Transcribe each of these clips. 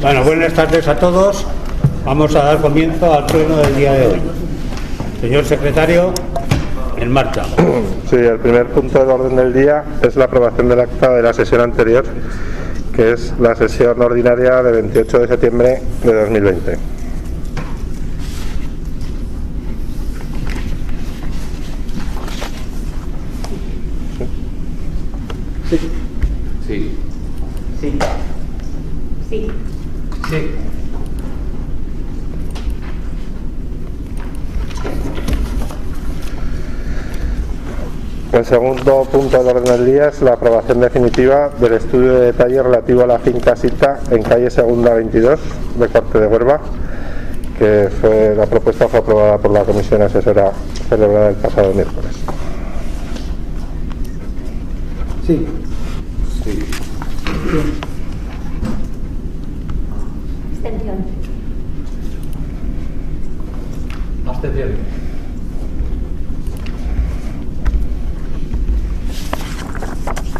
Bueno, buenas tardes a todos. Vamos a dar comienzo al pleno del día de hoy. Señor secretario, en marcha. Sí, el primer punto del orden del día es la aprobación del acta de la sesión anterior, que es la sesión ordinaria de 28 de septiembre de 2020. Sí. Sí. Sí. Sí. Sí. El segundo punto del orden del día es la aprobación definitiva del estudio de detalle relativo a la finca Sita en calle Segunda 22 de Corte de Huelva, que la propuesta fue aprobada por la comisión asesora celebrada el pasado miércoles. Sí. Sí. Abstención. Abstención.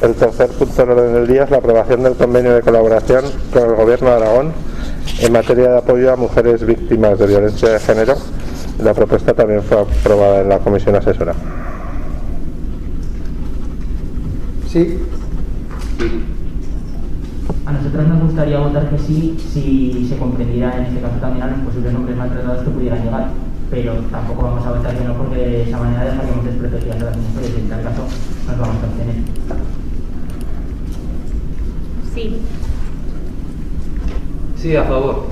El tercer punto del orden del día es la aprobación del convenio de colaboración con el Gobierno de Aragón en materia de apoyo a mujeres víctimas de violencia de género. La propuesta también fue aprobada en la comisión asesora. Sí. A nosotros nos gustaría votar que sí, si se comprendiera en este caso también a los posibles hombres maltratados que pudieran llegar, pero tampoco vamos a votar que no, porque de esa manera dejaríamos desprotegidas a las mujeres y en tal caso nos vamos a abstener. Sí. Sí, a favor.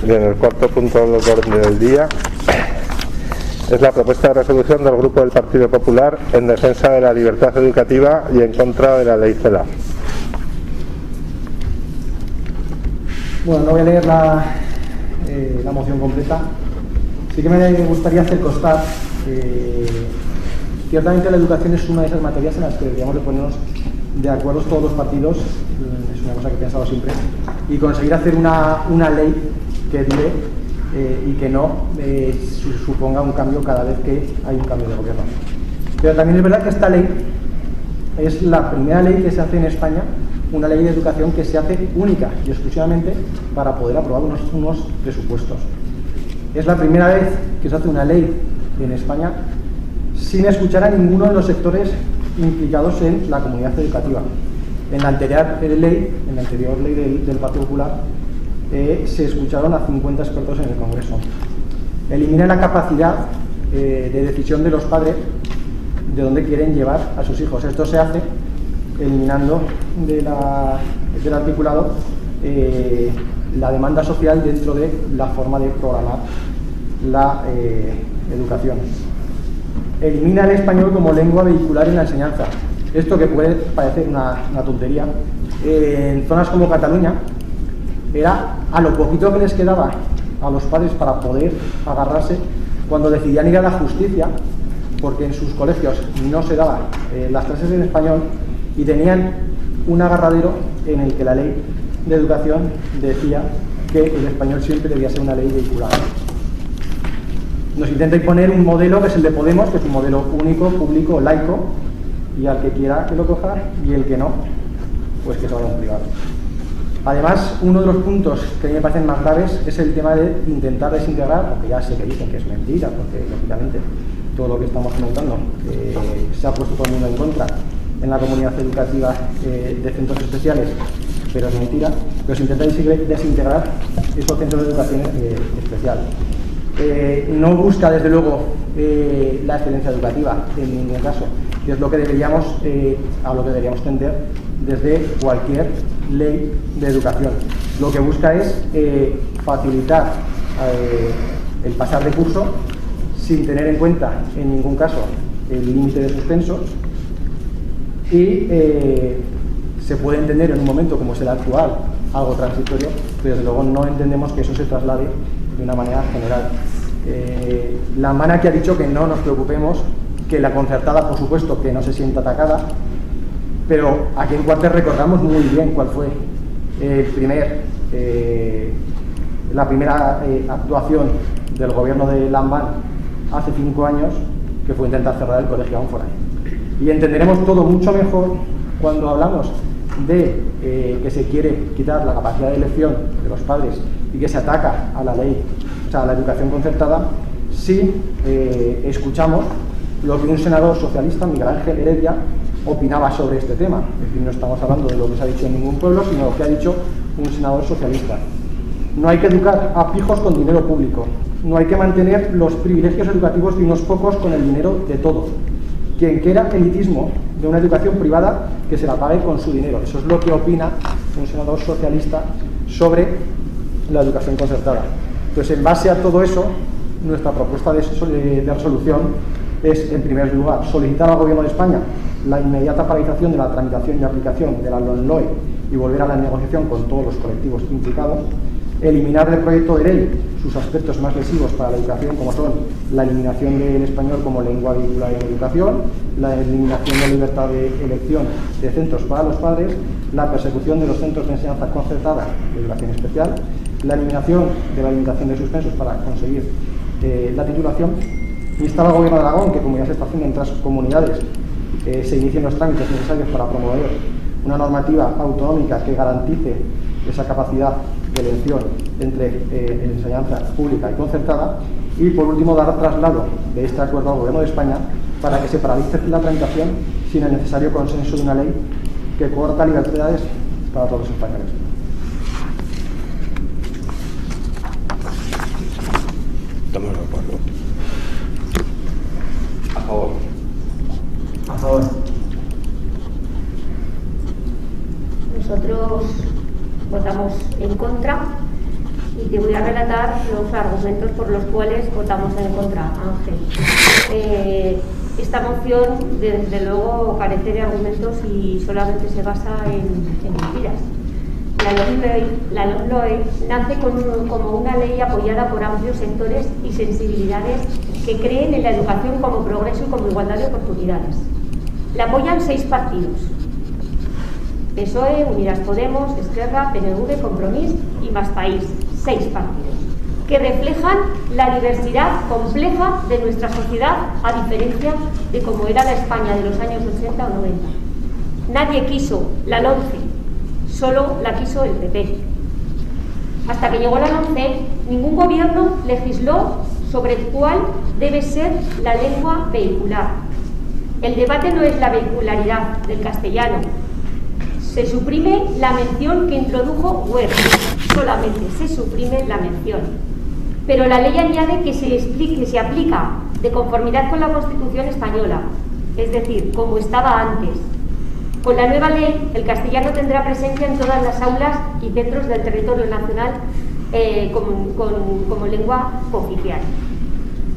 Bien, el cuarto punto del orden del día es la propuesta de resolución del Grupo del Partido Popular en defensa de la libertad educativa y en contra de la ley CELA. Bueno, no voy a leer la moción completa. Sí que me gustaría hacer constar ciertamente la educación es una de esas materias en las que deberíamos de ponernos de acuerdo todos los partidos, es una cosa que he pensado siempre, y conseguir hacer una ley que dure y que no suponga un cambio cada vez que hay un cambio de gobierno. Pero también es verdad que esta ley es la primera ley que se hace en España, una ley de educación que se hace única y exclusivamente para poder aprobar unos presupuestos. Es la primera vez que se hace una ley en España sin escuchar a ninguno de los sectores implicados en la comunidad educativa. En la anterior ley del Partido Popular se escucharon a 50 expertos en el Congreso. Elimina la capacidad de decisión de los padres de dónde quieren llevar a sus hijos. Esto se hace eliminando del articulado la demanda social dentro de la forma de programar la educación. Elimina el español como lengua vehicular en la enseñanza. Esto que puede parecer una tontería, en zonas como Cataluña era a lo poquito que les quedaba a los padres para poder agarrarse cuando decidían ir a la justicia, porque en sus colegios no se daban las clases en español y tenían un agarradero en el que la ley de educación decía que el español siempre debía ser una ley vehicular. Nos intenta imponer un modelo que es el de Podemos, que es un modelo único, público, laico, y al que quiera que lo coja, y el que no, pues que se vaya a un privado. Además, uno de los puntos que a mí me parecen más graves es el tema de intentar desintegrar, aunque ya sé que dicen que es mentira, porque lógicamente todo lo que estamos comentando se ha puesto todo el mundo en contra en la comunidad educativa de centros especiales, pero es mentira, pero se intenta desintegrar esos centros de educación especial. No busca, desde luego, la excelencia educativa en ningún caso, que es lo que deberíamos, a lo que deberíamos tender desde cualquier ley de educación. Lo que busca es facilitar el pasar de curso sin tener en cuenta en ningún caso el límite de suspenso y se puede entender en un momento como es el actual algo transitorio, pero desde luego no entendemos que eso se traslade de una manera general. La MANA que ha dicho que no nos preocupemos, que la concertada, por supuesto, que no se sienta atacada, pero aquí en Cuartes recordamos muy bien cuál fue la primera actuación del gobierno de Lambán hace 5 años, que fue intentar cerrar el colegio Ánfora. Y entenderemos todo mucho mejor cuando hablamos de que se quiere quitar la capacidad de elección de los padres y que se ataca a la ley, o sea, a la educación concertada, si escuchamos lo que un senador socialista, Miguel Ángel Heredia, opinaba sobre este tema. Es decir, no estamos hablando de lo que se ha dicho en ningún pueblo, sino lo que ha dicho un senador socialista. No hay que educar a pijos con dinero público. No hay que mantener los privilegios educativos de unos pocos con el dinero de todos. Quien quiera elitismo de una educación privada, que se la pague con su dinero. Eso es lo que opina un senador socialista sobre la educación concertada. Entonces, en base a todo eso, nuestra propuesta de resolución es, en primer lugar, solicitar al Gobierno de España la inmediata paralización de la tramitación y aplicación de la LOMLOE y volver a la negociación con todos los colectivos implicados, eliminar del proyecto de ley sus aspectos más lesivos para la educación, como son la eliminación del español como lengua vehicular en educación, la eliminación de la libertad de elección de centros para los padres, la persecución de los centros de enseñanza concertada de educación especial, la eliminación de la limitación de suspensos para conseguir la titulación. Instar al Gobierno de Aragón que, como ya se está haciendo en otras comunidades, se inicien los trámites necesarios para promover una normativa autonómica que garantice esa capacidad de elección entre enseñanza pública y concertada. Y, por último, dar traslado de este acuerdo al Gobierno de España para que se paralice la tramitación sin el necesario consenso de una ley que corta libertades para todos los españoles. Estamos de acuerdo. A favor. A favor. Nosotros votamos en contra y te voy a relatar los argumentos por los cuales votamos en contra, Ángel. Esta moción, desde luego, carece de argumentos y solamente se basa en mentiras. La LOMLOE nace como una ley apoyada por amplios sectores y sensibilidades que creen en la educación como progreso y como igualdad de oportunidades. La apoyan 6 partidos: PSOE, Unidas Podemos, Esquerra, PNV, Compromís y Más País. 6 partidos que reflejan la diversidad compleja de nuestra sociedad, a diferencia de cómo era la España de los años 80 o 90. Nadie quiso la LOMCE, solo la quiso el PP. Hasta que llegó la LOMCE, ningún gobierno legisló sobre cuál debe ser la lengua vehicular. El debate no es la vehicularidad del castellano. Se suprime la mención que introdujo Wert, solamente se suprime la mención. Pero la ley añade que se aplica de conformidad con la Constitución española, es decir, como estaba antes. Con la nueva ley, el castellano tendrá presencia en todas las aulas y centros del territorio nacional como lengua cooficial.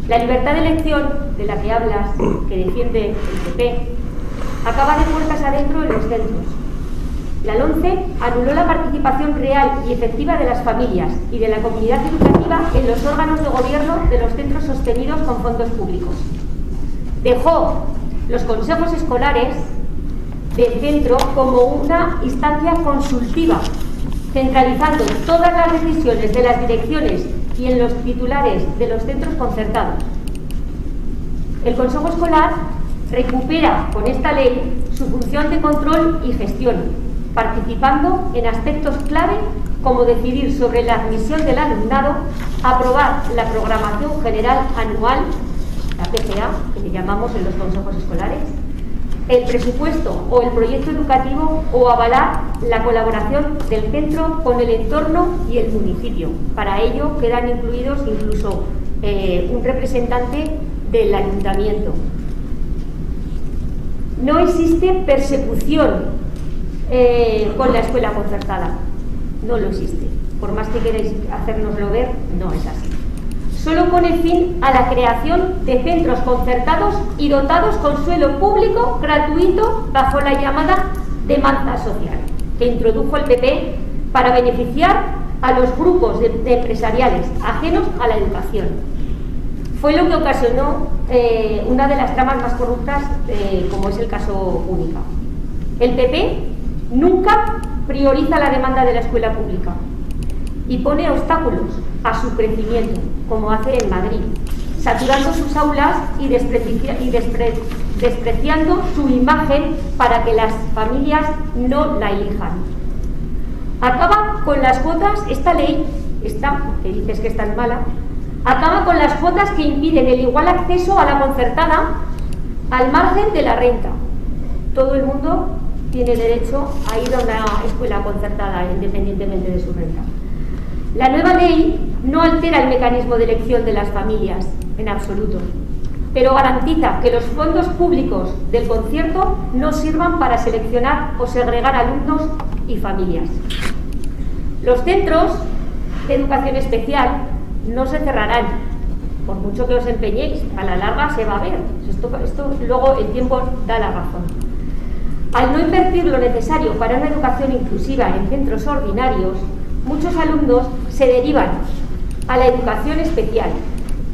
La libertad de elección, de la que hablas, que defiende el PP, acaba de puertas adentro en los centros. La LOMCE anuló la participación real y efectiva de las familias y de la comunidad educativa en los órganos de gobierno de los centros sostenidos con fondos públicos. Dejó los consejos escolares del centro como una instancia consultiva, centralizando todas las decisiones de las direcciones y en los titulares de los centros concertados. El Consejo Escolar recupera con esta ley su función de control y gestión, participando en aspectos clave como decidir sobre la admisión del alumnado, aprobar la programación general anual, la PGA, que le llamamos en los consejos escolares, el presupuesto o el proyecto educativo, o avalar la colaboración del centro con el entorno y el municipio. Para ello quedan incluidos incluso un representante del ayuntamiento. No existe persecución con la escuela concertada, no lo existe. Por más que queráis hacérnoslo ver, no es así. Solo pone fin a la creación de centros concertados y dotados con suelo público gratuito bajo la llamada demanda social que introdujo el PP para beneficiar a los grupos de empresariales ajenos a la educación. Fue lo que ocasionó una de las tramas más corruptas, como es el caso Única. El PP nunca prioriza la demanda de la escuela pública y pone obstáculos a su crecimiento, como hace en Madrid. saturando sus aulas y despreciando su imagen para que las familias no la elijan. Acaba con las cuotas, esta ley, que dices que es tan mala, acaba con las cuotas que impiden el igual acceso a la concertada al margen de la renta. Todo el mundo tiene derecho a ir a una escuela concertada independientemente de su renta. La nueva ley no altera el mecanismo de elección de las familias en absoluto, pero garantiza que los fondos públicos del concierto no sirvan para seleccionar o segregar alumnos y familias. Los centros de educación especial no se cerrarán, por mucho que os empeñéis, a la larga se va a ver. Esto luego el tiempo da la razón. Al no invertir lo necesario para una educación inclusiva en centros ordinarios, muchos alumnos se derivan a la educación especial.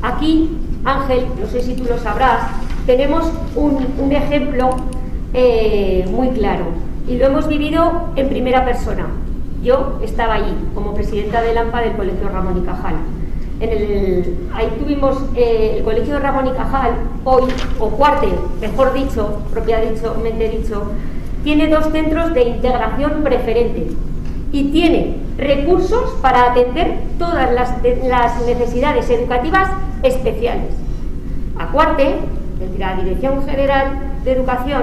Aquí, Ángel, no sé si tú lo sabrás, tenemos un ejemplo muy claro y lo hemos vivido en primera persona. Yo estaba allí como presidenta del AMPA del Colegio Ramón y Cajal. Ahí tuvimos el Colegio Ramón y Cajal, hoy, o Cuarte, mejor dicho, propiamente dicho, tiene 2 centros de integración preferente y tiene recursos para atender todas las necesidades educativas especiales. A Cuarte, la Dirección General de Educación,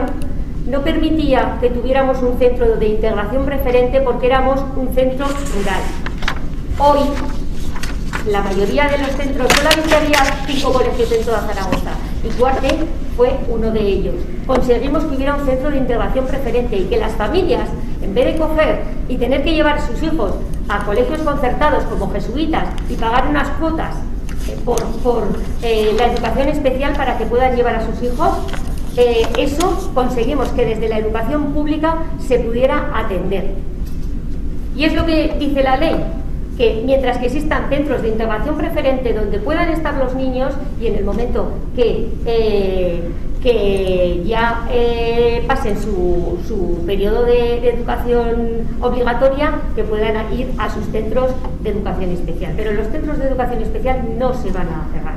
no permitía que tuviéramos un centro de integración preferente porque éramos un centro rural. Hoy, la mayoría de los centros, solamente había 5 colegios en toda Zaragoza y Cuarte fue uno de ellos. Conseguimos que hubiera un centro de integración preferente y que las familias, en vez de coger y tener que llevar a sus hijos a colegios concertados como jesuitas y pagar unas cuotas por la educación especial para que puedan llevar a sus hijos, eso conseguimos que desde la educación pública se pudiera atender. Y es lo que dice la ley, que mientras que existan centros de integración preferente donde puedan estar los niños y en el momento que ya pasen su periodo de educación obligatoria, que puedan ir a sus centros de educación especial. Pero los centros de educación especial no se van a cerrar.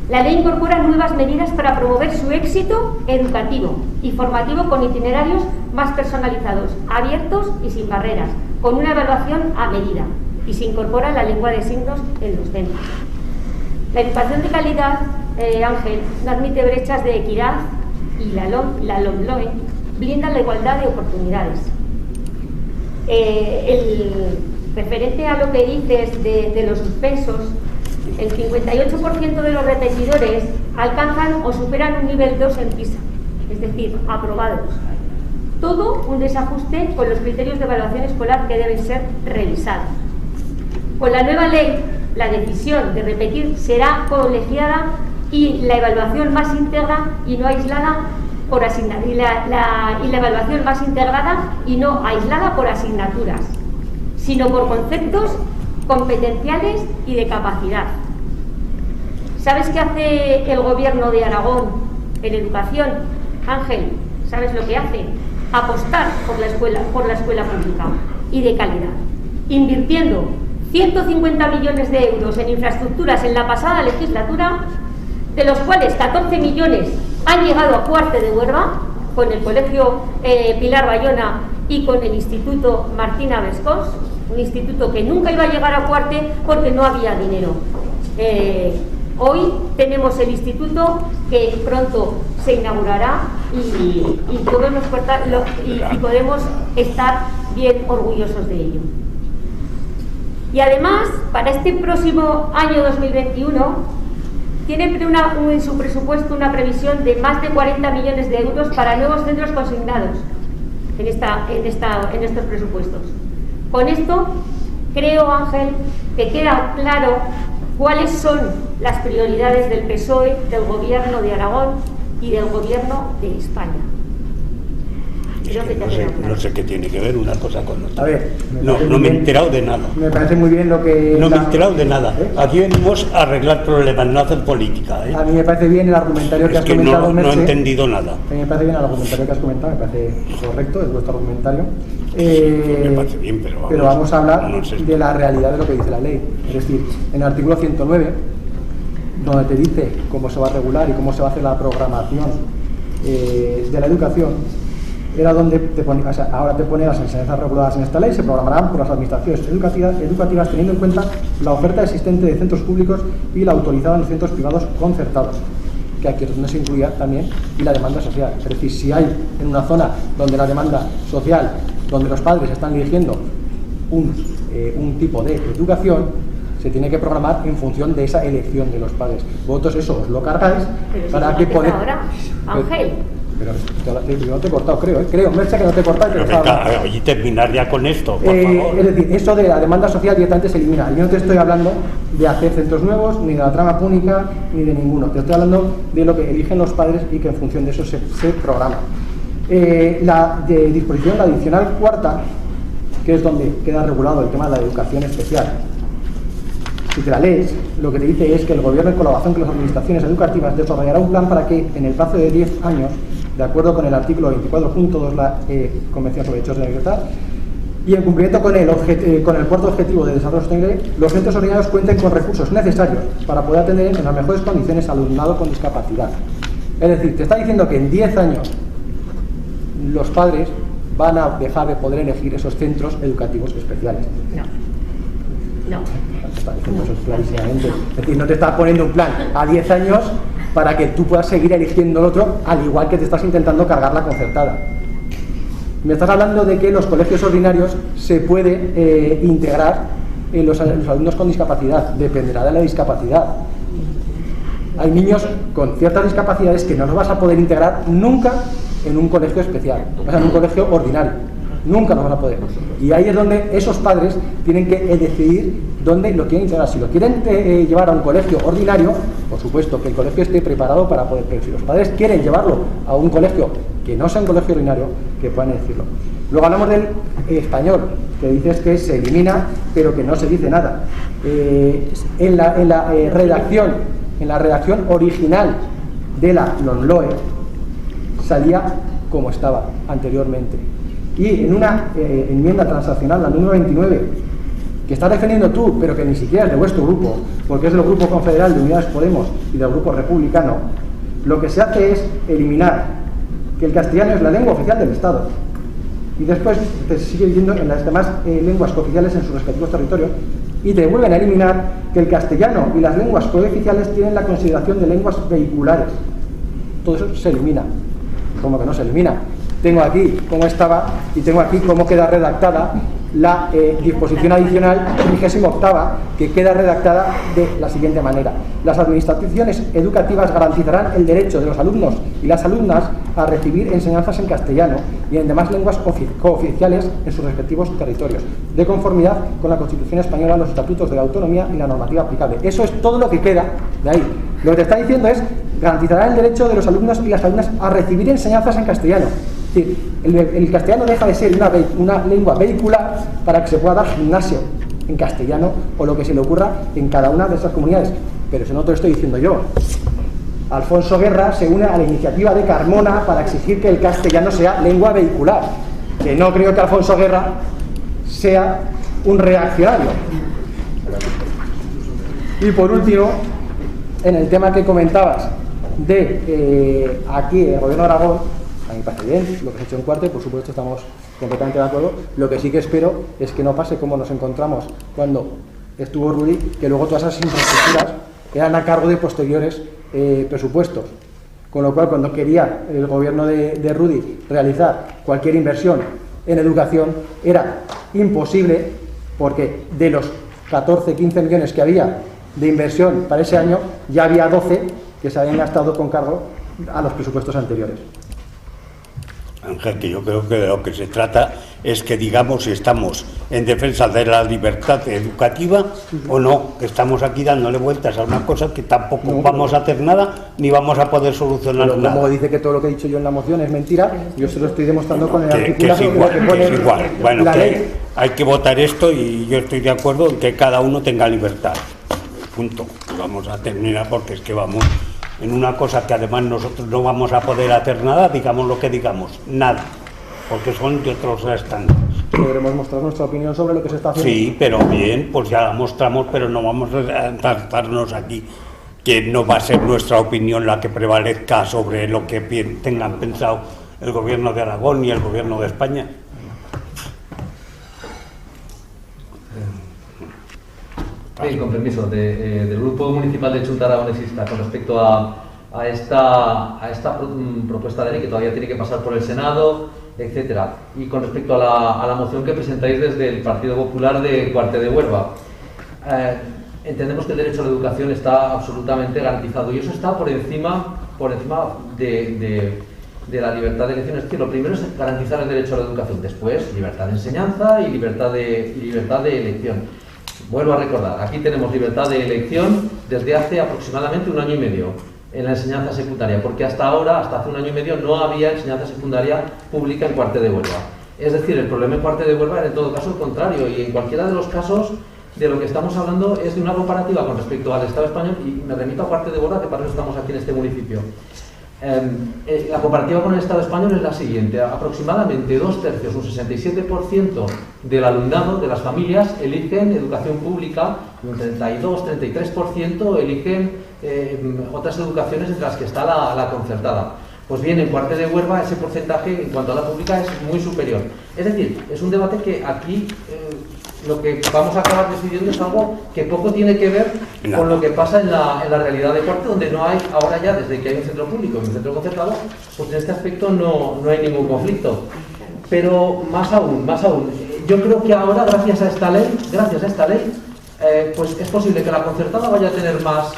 La ley incorpora nuevas medidas para promover su éxito educativo y formativo con itinerarios más personalizados, abiertos y sin barreras, con una evaluación a medida, y se incorpora la lengua de signos en los centros. La educación de calidad, Ángel, no admite brechas de equidad y la LOMLOE blinda la igualdad de oportunidades. Referente a lo que dices de los suspensos, el 58% de los repetidores alcanzan o superan un nivel 2 en PISA, es decir, aprobados. Todo un desajuste con los criterios de evaluación escolar que deben ser revisados. Con la nueva ley, la decisión de repetir será colegiada y la evaluación más íntegra y no aislada por y la evaluación más integrada y no aislada por asignaturas, sino por conceptos competenciales y de capacidad. ¿Sabes qué hace el gobierno de Aragón en educación, Ángel? ¿Sabes lo que hace? Apostar por la escuela pública y de calidad, invirtiendo 150 millones de euros en infraestructuras en la pasada legislatura, de los cuales 14 millones han llegado a Cuarte de Huerva, con el Colegio Pilar Bayona y con el Instituto Martina Vescós, un instituto que nunca iba a llegar a Cuarte porque no había dinero. Hoy tenemos el instituto que pronto se inaugurará y podemos estar bien orgullosos de ello. Y además, para este próximo año 2021, tiene en su presupuesto una previsión de más de 40 millones de euros para nuevos centros consignados en estos presupuestos. Con esto, creo, Ángel, que queda claro cuáles son las prioridades del PSOE, del Gobierno de Aragón y del Gobierno de España. Creo que no sé qué tiene que ver una cosa con otra. A ver, no me he enterado de nada. Me parece muy bien lo que... No me he enterado de nada. Aquí venimos a arreglar problemas, no a hacer política. A mí me parece bien el argumentario que has comentado, no he entendido nada. A mí me parece bien el argumentario que has comentado, me parece correcto, es vuestro argumentario. Me parece bien, pero vamos a hablar de la realidad de lo que dice la ley. Es decir, en el artículo 109 donde te dice cómo se va a regular y cómo se va a hacer la programación de la educación, era donde te pone, o sea, ahora te pone las enseñanzas reguladas en esta ley, se programarán por las administraciones educativas teniendo en cuenta la oferta existente de centros públicos y la autorizada en los centros privados concertados, que aquí es donde se incluía también, y la demanda social. Es decir, si hay en una zona donde la demanda social, donde los padres están eligiendo un tipo de educación, se tiene que programar en función de esa elección de los padres. Vosotros eso os lo cargáis para que poder... ahora, Ángel. Pero yo no te he cortado, creo, Merche, que no te he cortado. Pero venga, oye, terminar ya con esto, por favor. Es decir, eso de la demanda social directamente se elimina. Yo no te estoy hablando de hacer centros nuevos, ni de la trama pública, ni de ninguno. Te estoy hablando de lo que eligen los padres y que en función de eso se programa. La de disposición, la adicional cuarta, que es donde queda regulado el tema de la educación especial. Si te la lees, lo que te dice es que el Gobierno, en colaboración con las administraciones educativas, desarrollará un plan para que, en el plazo de 10 años, de acuerdo con el artículo 24.2 de la Convención sobre Derechos de la Libertad, y en cumplimiento con el cuarto objetivo de desarrollo sostenible, los centros ordinarios cuenten con recursos necesarios para poder atender en las mejores condiciones al alumnado con discapacidad. Es decir, te está diciendo que en 10 años los padres van a dejar de poder elegir esos centros educativos especiales. No. Está diciendo eso clarísimamente. Es decir, no te está poniendo un plan a 10 años para que tú puedas seguir eligiendo el otro, al igual que te estás intentando cargar la concertada. Me estás hablando de que los colegios ordinarios se puede integrar en los alumnos con discapacidad. Dependerá de la discapacidad. Hay niños con ciertas discapacidades que no los vas a poder integrar nunca en un colegio especial, o sea, en un colegio ordinario. Nunca lo van a poder. Y ahí es donde esos padres tienen que decidir dónde lo quieren integrar. Si lo quieren llevar a un colegio ordinario, por supuesto que el colegio esté preparado para poder. Pero si los padres quieren llevarlo a un colegio que no sea un colegio ordinario, que puedan decirlo. Luego hablamos del español, que dices que se elimina, pero que no se dice nada. En la redacción original de la LOMLOE salía como estaba anteriormente. Y en una enmienda transaccional, la número 29, que estás defendiendo tú, pero que ni siquiera es de vuestro grupo, porque es del Grupo Confederal de Unidas Podemos y del Grupo Republicano, lo que se hace es eliminar que el castellano es la lengua oficial del Estado. Y después te sigue diciendo en las demás lenguas cooficiales en sus respectivos territorios, y te vuelven a eliminar que el castellano y las lenguas cooficiales tienen la consideración de lenguas vehiculares. Todo eso se elimina. ¿Cómo que no se elimina? Tengo aquí cómo estaba y tengo aquí cómo queda redactada la disposición adicional 28ª, que queda redactada de la siguiente manera. Las administraciones educativas garantizarán el derecho de los alumnos y las alumnas a recibir enseñanzas en castellano y en demás lenguas cooficiales en sus respectivos territorios, de conformidad con la Constitución Española, los estatutos de la autonomía y la normativa aplicable. Eso es todo lo que queda de ahí. Lo que te está diciendo es garantizará el derecho de los alumnos y las alumnas a recibir enseñanzas en castellano. Es decir, el castellano deja de ser una lengua vehicular para que se pueda dar gimnasio en castellano o lo que se le ocurra en cada una de esas comunidades. Pero eso no te lo estoy diciendo yo. Alfonso Guerra se une a la iniciativa de Carmona para exigir que el castellano sea lengua vehicular. Que no creo que Alfonso Guerra sea un reaccionario. Y por último, en el tema que comentabas de aquí el Gobierno de Aragón, a mí me parece bien lo que se ha hecho en Cuarte, por supuesto estamos completamente de acuerdo. Lo que sí que espero es que no pase como nos encontramos cuando estuvo Rudy, que luego todas esas infraestructuras eran a cargo de posteriores presupuestos. Con lo cual, cuando quería el gobierno de Rudy realizar cualquier inversión en educación, era imposible, porque de los 14-15 millones que había de inversión para ese año, ya había 12 que se habían gastado con cargo a los presupuestos anteriores. Ángel, que yo creo que de lo que se trata es que digamos si estamos en defensa de la libertad educativa o no, que estamos aquí dándole vueltas a una cosa que tampoco vamos a hacer nada ni vamos a poder solucionar nada. Como dice que todo lo que he dicho yo en la moción es mentira, yo se lo estoy demostrando con el artículo que es igual. Bueno, la que ley. Hay que votar esto y yo estoy de acuerdo en que cada uno tenga libertad. Punto. Vamos a terminar porque es que vamos en una cosa que además nosotros no vamos a poder hacer nada, digamos lo que digamos, nada, porque son de otros estándares. Podremos mostrar nuestra opinión sobre lo que se está haciendo. Sí, pero bien, pues ya la mostramos, pero no vamos a tratarnos aquí que no va a ser nuestra opinión la que prevalezca sobre lo que tengan pensado el gobierno de Aragón y el gobierno de España. Bien, con permiso, del Grupo Municipal de Chunta Aragonesista, con respecto a esta propuesta de ley que todavía tiene que pasar por el Senado, etcétera, y con respecto a la moción que presentáis desde el Partido Popular de Cuarte de Huelva, entendemos que el derecho a la educación está absolutamente garantizado y eso está por encima de la libertad de elección. Es decir, lo primero es garantizar el derecho a la educación, después libertad de enseñanza y libertad de elección. Vuelvo a recordar, aquí tenemos libertad de elección desde hace aproximadamente 1 año y medio en la enseñanza secundaria, porque hasta hace 1 año y medio, no había enseñanza secundaria pública en Cuarte de Huelva. Es decir, el problema en Cuarte de Huelva era en todo caso el contrario, y en cualquiera de los casos de lo que estamos hablando es de una comparativa con respecto al Estado español, y me remito a Cuarte de Huelva, que para eso estamos aquí en este municipio. La comparativa con el Estado español es la siguiente: aproximadamente 2/3, un 67% del alumnado, de las familias, eligen educación pública, un 32-33% eligen otras educaciones entre las que está la concertada. Pues bien, en Cuarte de Huelva ese porcentaje en cuanto a la pública es muy superior. Es decir, es un debate que aquí lo que vamos a acabar decidiendo es algo que poco tiene que ver con lo que pasa en la realidad de Cuarte, donde no hay, ahora ya desde que hay un centro público y un centro concertado, pues en este aspecto no hay ningún conflicto. Pero más aún, yo creo que ahora, gracias a esta ley, pues es posible que la concertada vaya a tener más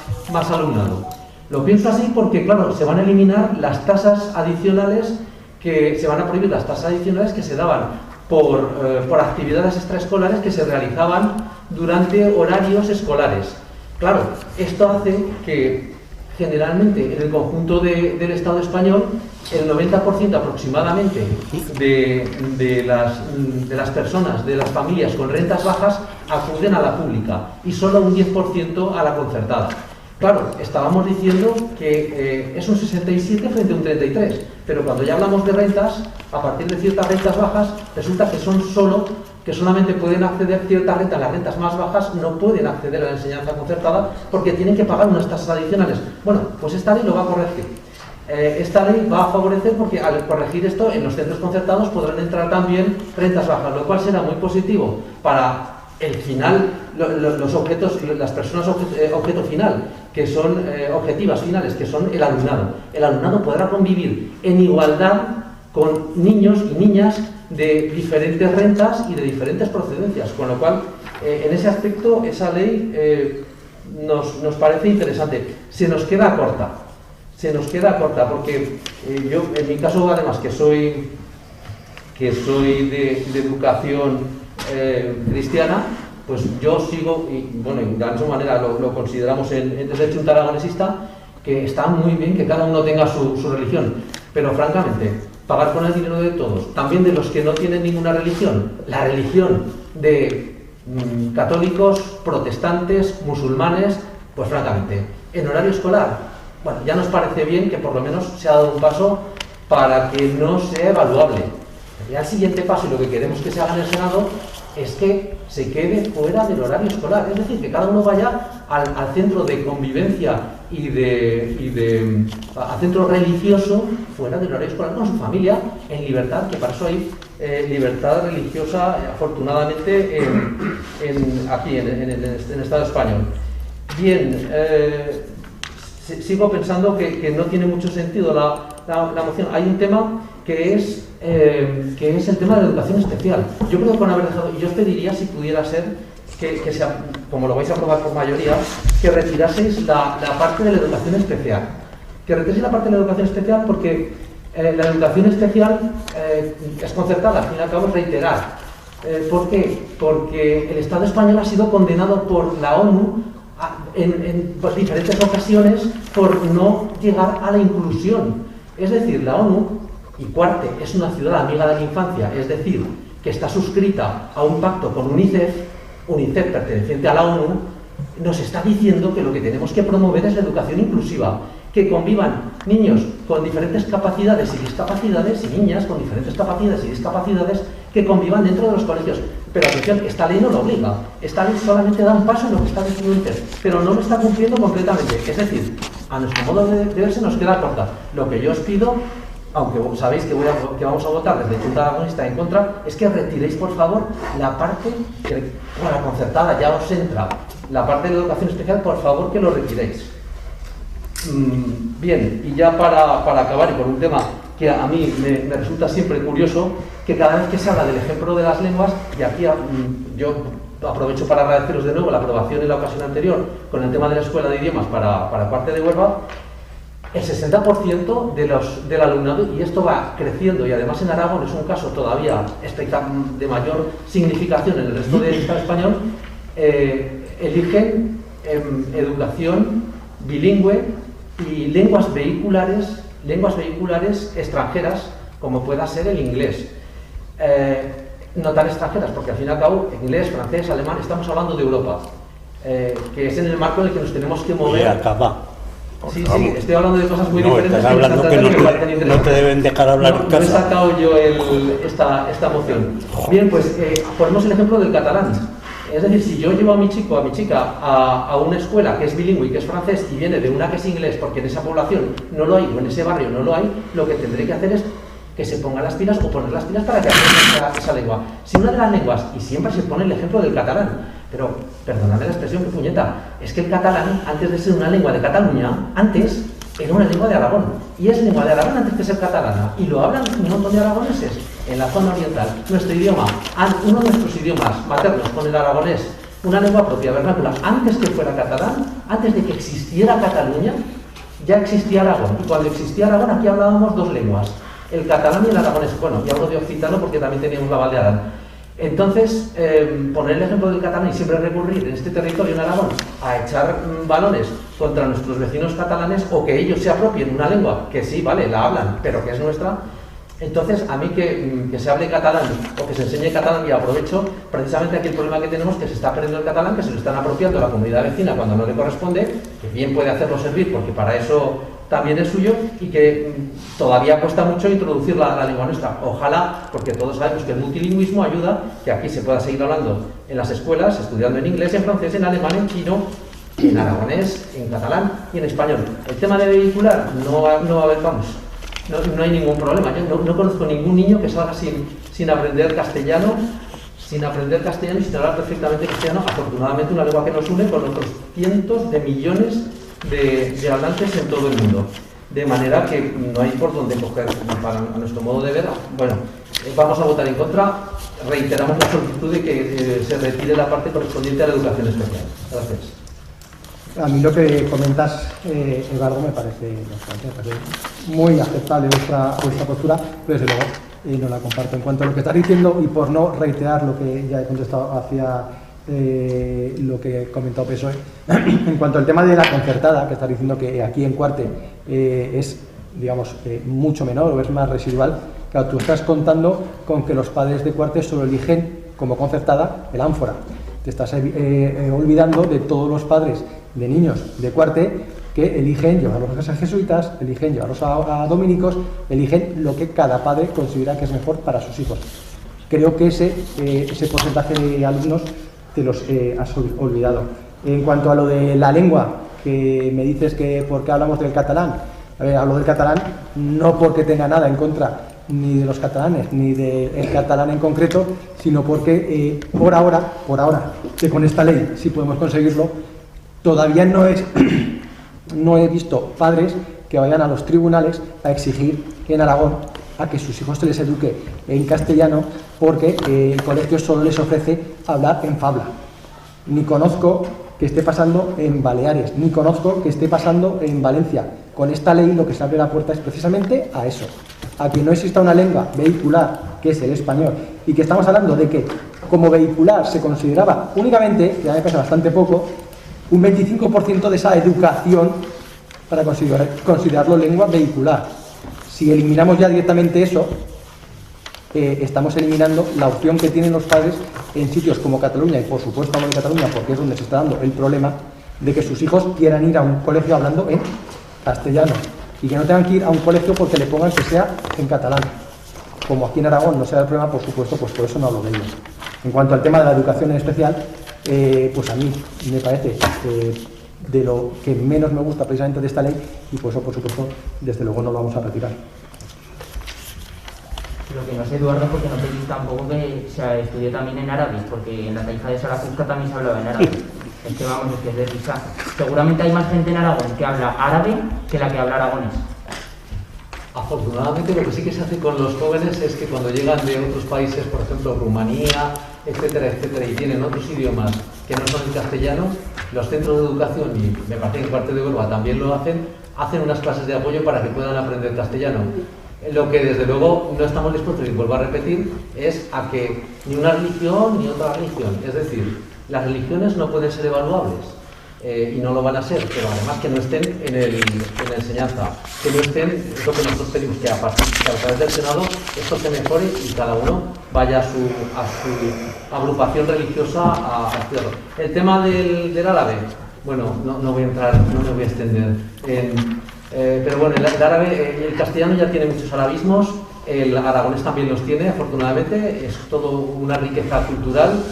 alumnado. Lo pienso así porque, claro, se van a eliminar las tasas adicionales, se van a prohibir las tasas adicionales que se daban por actividades extraescolares que se realizaban durante horarios escolares. Claro, esto hace que generalmente en el conjunto del Estado español el 90% aproximadamente de las personas, de las familias con rentas bajas, acuden a la pública y solo un 10% a la concertada. Claro, estábamos diciendo que es un 67 frente a un 33, pero cuando ya hablamos de rentas, a partir de ciertas rentas bajas, resulta que solamente pueden acceder ciertas rentas, las rentas más bajas no pueden acceder a la enseñanza concertada porque tienen que pagar unas tasas adicionales. Bueno, pues esta ley lo va a corregir. Esta ley va a favorecer porque al corregir esto, en los centros concertados podrán entrar también rentas bajas, lo cual será muy positivo para el final, los objetos, las personas objeto final, que son objetivas finales, que son el alumnado. El alumnado podrá convivir en igualdad con niños y niñas de diferentes rentas y de diferentes procedencias, con lo cual, en ese aspecto, esa ley nos parece interesante. Se nos queda corta, porque yo, en mi caso, además, que soy de educación cristiana, pues yo sigo, y bueno, de la misma manera lo consideramos desde el Chunta Aragonesista, que está muy bien que cada uno tenga su religión, pero francamente, pagar con el dinero de todos, también de los que no tienen ninguna religión, la religión de católicos, protestantes, musulmanes, pues francamente, en horario escolar, bueno, ya nos parece bien que por lo menos se ha dado un paso para que no sea evaluable. Y al siguiente paso, y lo que queremos que se haga en el Senado, es que se quede fuera del horario escolar, es decir, que cada uno vaya al centro de convivencia al centro religioso fuera del horario escolar con su familia, en libertad, que para eso hay libertad religiosa, afortunadamente, aquí en el Estado español. Bien, sigo pensando que no tiene mucho sentido la moción. Hay un tema que es el tema de la educación especial. Yo creo que con haber dejado, y yo os pediría, si pudiera ser, que sea, como lo vais a aprobar por mayoría, que retiraseis la parte de la educación especial. Que retiraseis la parte de la educación especial porque la educación especial es concertada, al fin y al cabo es reiterar. ¿Por qué? Porque el Estado español ha sido condenado por la ONU en diferentes ocasiones por no llegar a la inclusión. Es decir, la ONU, y Cuarte es una ciudad amiga de la infancia, es decir, que está suscrita a un pacto con UNICEF perteneciente a la ONU, nos está diciendo que lo que tenemos que promover es la educación inclusiva, que convivan niños con diferentes capacidades y discapacidades y niñas con diferentes capacidades y discapacidades que convivan dentro de los colegios. Pero atención, esta ley no lo obliga. Esta ley solamente da un paso en lo que está definido en TER, pero no lo está cumpliendo completamente. Es decir, a nuestro modo de ver se nos queda corta. Lo que yo os pido, aunque sabéis que vamos a votar desde Junta Aragonista en contra, es que retiréis, por favor, la parte, la concertada, ya os entra. La parte de la educación especial, por favor, que lo retiréis. Bien, y ya para acabar, y por un tema que a mí me resulta siempre curioso, que cada vez que se habla del ejemplo de las lenguas, y aquí yo aprovecho para agradeceros de nuevo la aprobación en la ocasión anterior con el tema de la escuela de idiomas para Cuarte de Huelva, el 60% del alumnado, y esto va creciendo, y además en Aragón es un caso todavía de mayor significación en el resto del Estado español, eligen educación bilingüe y lenguas vehiculares extranjeras, como pueda ser el inglés. No tan extranjeras, porque al fin y al cabo, inglés, francés, alemán, estamos hablando de Europa, que es en el marco en el que nos tenemos que mover. Sí, estoy hablando de cosas muy diferentes. Estás hablando que no te deben dejar hablar en casa. No he sacado yo esta moción. Bien, pues ponemos el ejemplo del catalán. Es decir, si yo llevo a mi chico, a mi chica, a una escuela que es bilingüe y que es francés y viene de una que es inglés, porque en esa población no lo hay o en ese barrio no lo hay, lo que tendré que hacer es que se pongan las pilas o poner las pilas para que aprendan esa lengua. Si una de las lenguas, y siempre se pone el ejemplo del catalán, pero perdonadme la expresión, que puñeta, es que el catalán, antes de ser una lengua de Cataluña, antes era una lengua de Aragón, y es lengua de Aragón antes de ser catalana, y lo hablan un montón de aragoneses en la zona oriental. Nuestro idioma, uno de nuestros idiomas maternos con el aragonés, una lengua propia, vernácula, antes que fuera catalán, antes de que existiera Cataluña, ya existía Aragón, y cuando existía Aragón aquí hablábamos dos lenguas, el catalán y el aragonés. Bueno, y hablo de occitano porque también teníamos la Val de Arán. Entonces, poner el ejemplo del catalán y siempre recurrir en este territorio, en Aragón, a echar balones contra nuestros vecinos catalanes, o que ellos se apropien una lengua que sí, vale, la hablan, pero que es nuestra. Entonces, a mí que se hable catalán o que se enseñe catalán, y aprovecho precisamente aquí el problema que tenemos, que se está perdiendo el catalán, que se lo están apropiando a la comunidad vecina cuando no le corresponde, que bien puede hacerlo servir porque para eso también es suyo, y que todavía cuesta mucho introducir la lengua nuestra. Ojalá, porque todos sabemos que el multilingüismo ayuda que aquí se pueda seguir hablando en las escuelas, estudiando en inglés, en francés, en alemán, en chino, en aragonés, en catalán y en español. El tema de vehicular, no hay ningún problema. Yo no conozco ningún niño que salga sin aprender castellano, y sin hablar perfectamente castellano. Afortunadamente, una lengua que nos une con otros cientos de millones de hablantes en todo el mundo. De manera que no hay por dónde coger, a nuestro modo de ver. Bueno, vamos a votar en contra. Reiteramos la solicitud de que se retire la parte correspondiente a la educación especial. Gracias. A mí lo que comentas, Eduardo, me parece muy aceptable vuestra postura, pero desde luego no la comparto. En cuanto a lo que estás diciendo, y por no reiterar lo que ya he contestado hacia lo que he comentado PSOE, en cuanto al tema de la concertada, que estás diciendo que aquí en Cuarte es, digamos, mucho menor o es más residual, claro, tú estás contando con que los padres de Cuarte solo eligen como concertada el ánfora. Te estás olvidando de todos los padres de niños de Cuarte que eligen llevarlos a casas jesuitas, eligen llevarlos a dominicos, eligen lo que cada padre considera que es mejor para sus hijos. Creo que ese porcentaje de alumnos te los has olvidado. En cuanto a lo de la lengua, que me dices que por qué hablamos del catalán, hablo del catalán no porque tenga nada en contra ni de los catalanes, ni del catalán en concreto, sino porque por ahora, que con esta ley sí podemos conseguirlo, todavía no he visto padres que vayan a los tribunales a exigir en Aragón a que sus hijos se les eduque en castellano porque el colegio solo les ofrece hablar en fabla. Ni conozco que esté pasando en Baleares, ni conozco que esté pasando en Valencia. Con esta ley lo que se abre la puerta es precisamente a eso, a que no exista una lengua vehicular, que es el español, y que estamos hablando de que como vehicular se consideraba únicamente, que ya me parece bastante poco, un 25% de esa educación para considerarlo lengua vehicular. Si eliminamos ya directamente eso, estamos eliminando la opción que tienen los padres en sitios como Cataluña, y por supuesto no en Cataluña porque es donde se está dando el problema de que sus hijos quieran ir a un colegio hablando en castellano y que no tengan que ir a un colegio porque le pongan que sea en catalán. Como aquí en Aragón no será el problema, por supuesto, pues por eso no hablo de ellos. En cuanto al tema de la educación en especial, pues a mí me parece de lo que menos me gusta precisamente de esta ley, y por eso, por supuesto, desde luego no lo vamos a retirar. Lo que no sé, Eduardo, porque no pedís tampoco que se estudie también en árabe, porque en la taifa de Saracuzca también se hablaba en árabe. Es que vamos, es que es de risa. Seguramente hay más gente en Aragón que habla árabe que la que habla aragonés. Afortunadamente, lo que sí que se hace con los jóvenes es que cuando llegan de otros países, por ejemplo Rumanía, etcétera, etcétera, y tienen otros idiomas que no son el castellano, los centros de educación, y me parece que en parte de Huelva también lo hacen unas clases de apoyo para que puedan aprender castellano. Lo que desde luego no estamos dispuestos, y vuelvo a repetir, es a que ni una religión ni otra religión, es decir, las religiones no pueden ser evaluables. Y no lo van a ser, pero además que no estén en la enseñanza, que no estén, es lo que nosotros pedimos, que a través del Senado esto se mejore y cada uno vaya a su agrupación religiosa a estudiarlo. El tema del árabe, bueno, no voy a entrar, no me voy a extender, pero bueno, el árabe, el castellano ya tiene muchos arabismos, el aragonés también los tiene, afortunadamente, es todo una riqueza cultural.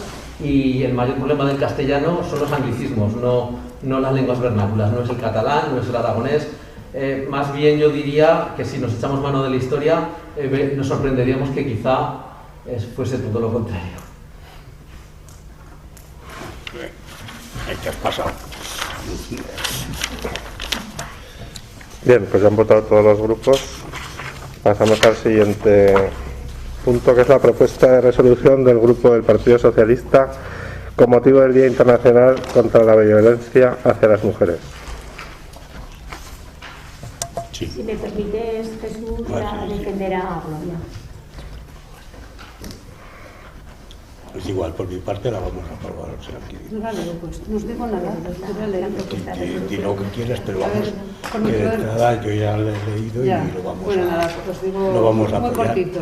Y el mayor problema del castellano son los anglicismos, no las lenguas vernáculas, no es el catalán, no es el aragonés. Más bien yo diría que si nos echamos mano de la historia, nos sorprenderíamos que quizá fuese todo lo contrario. ¿Qué has pasado? Bien, pues ya han votado todos los grupos. Pasamos al siguiente punto, que es la propuesta de resolución del Grupo del Partido Socialista con motivo del Día Internacional contra la Violencia hacia las Mujeres. Sí. Si me permites, Jesús, ya defenderá a Gloria. Es igual, por mi parte la vamos a aprobar. O sea, no la leo, pues. No os digo nada. Di lo que quieras, pero vamos, que de entrada yo ya lo he leído ya. Y lo vamos bueno, a nada, os digo lo vamos a muy apoyar. cortito.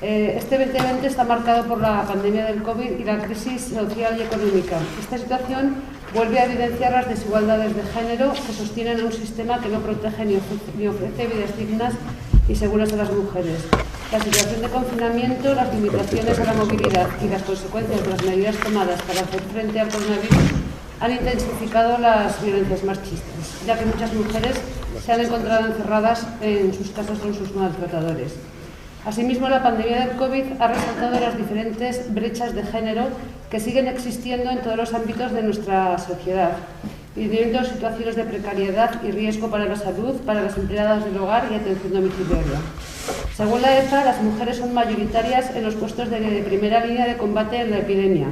Este 2020 está marcado por la pandemia del COVID y la crisis social y económica. Esta situación vuelve a evidenciar las desigualdades de género que sostienen a un sistema que no protege ni ofrece vidas dignas y seguras a las mujeres. La situación de confinamiento, las limitaciones a la movilidad y las consecuencias de las medidas tomadas para hacer frente al coronavirus han intensificado las violencias machistas, ya que muchas mujeres se han encontrado encerradas en sus casas con sus maltratadores. Asimismo, la pandemia del COVID ha resaltado las diferentes brechas de género que siguen existiendo en todos los ámbitos de nuestra sociedad, viviendo situaciones de precariedad y riesgo para la salud, para las empleadas del hogar y atención domiciliaria. Según la EPA, las mujeres son mayoritarias en los puestos de primera línea de combate en la epidemia.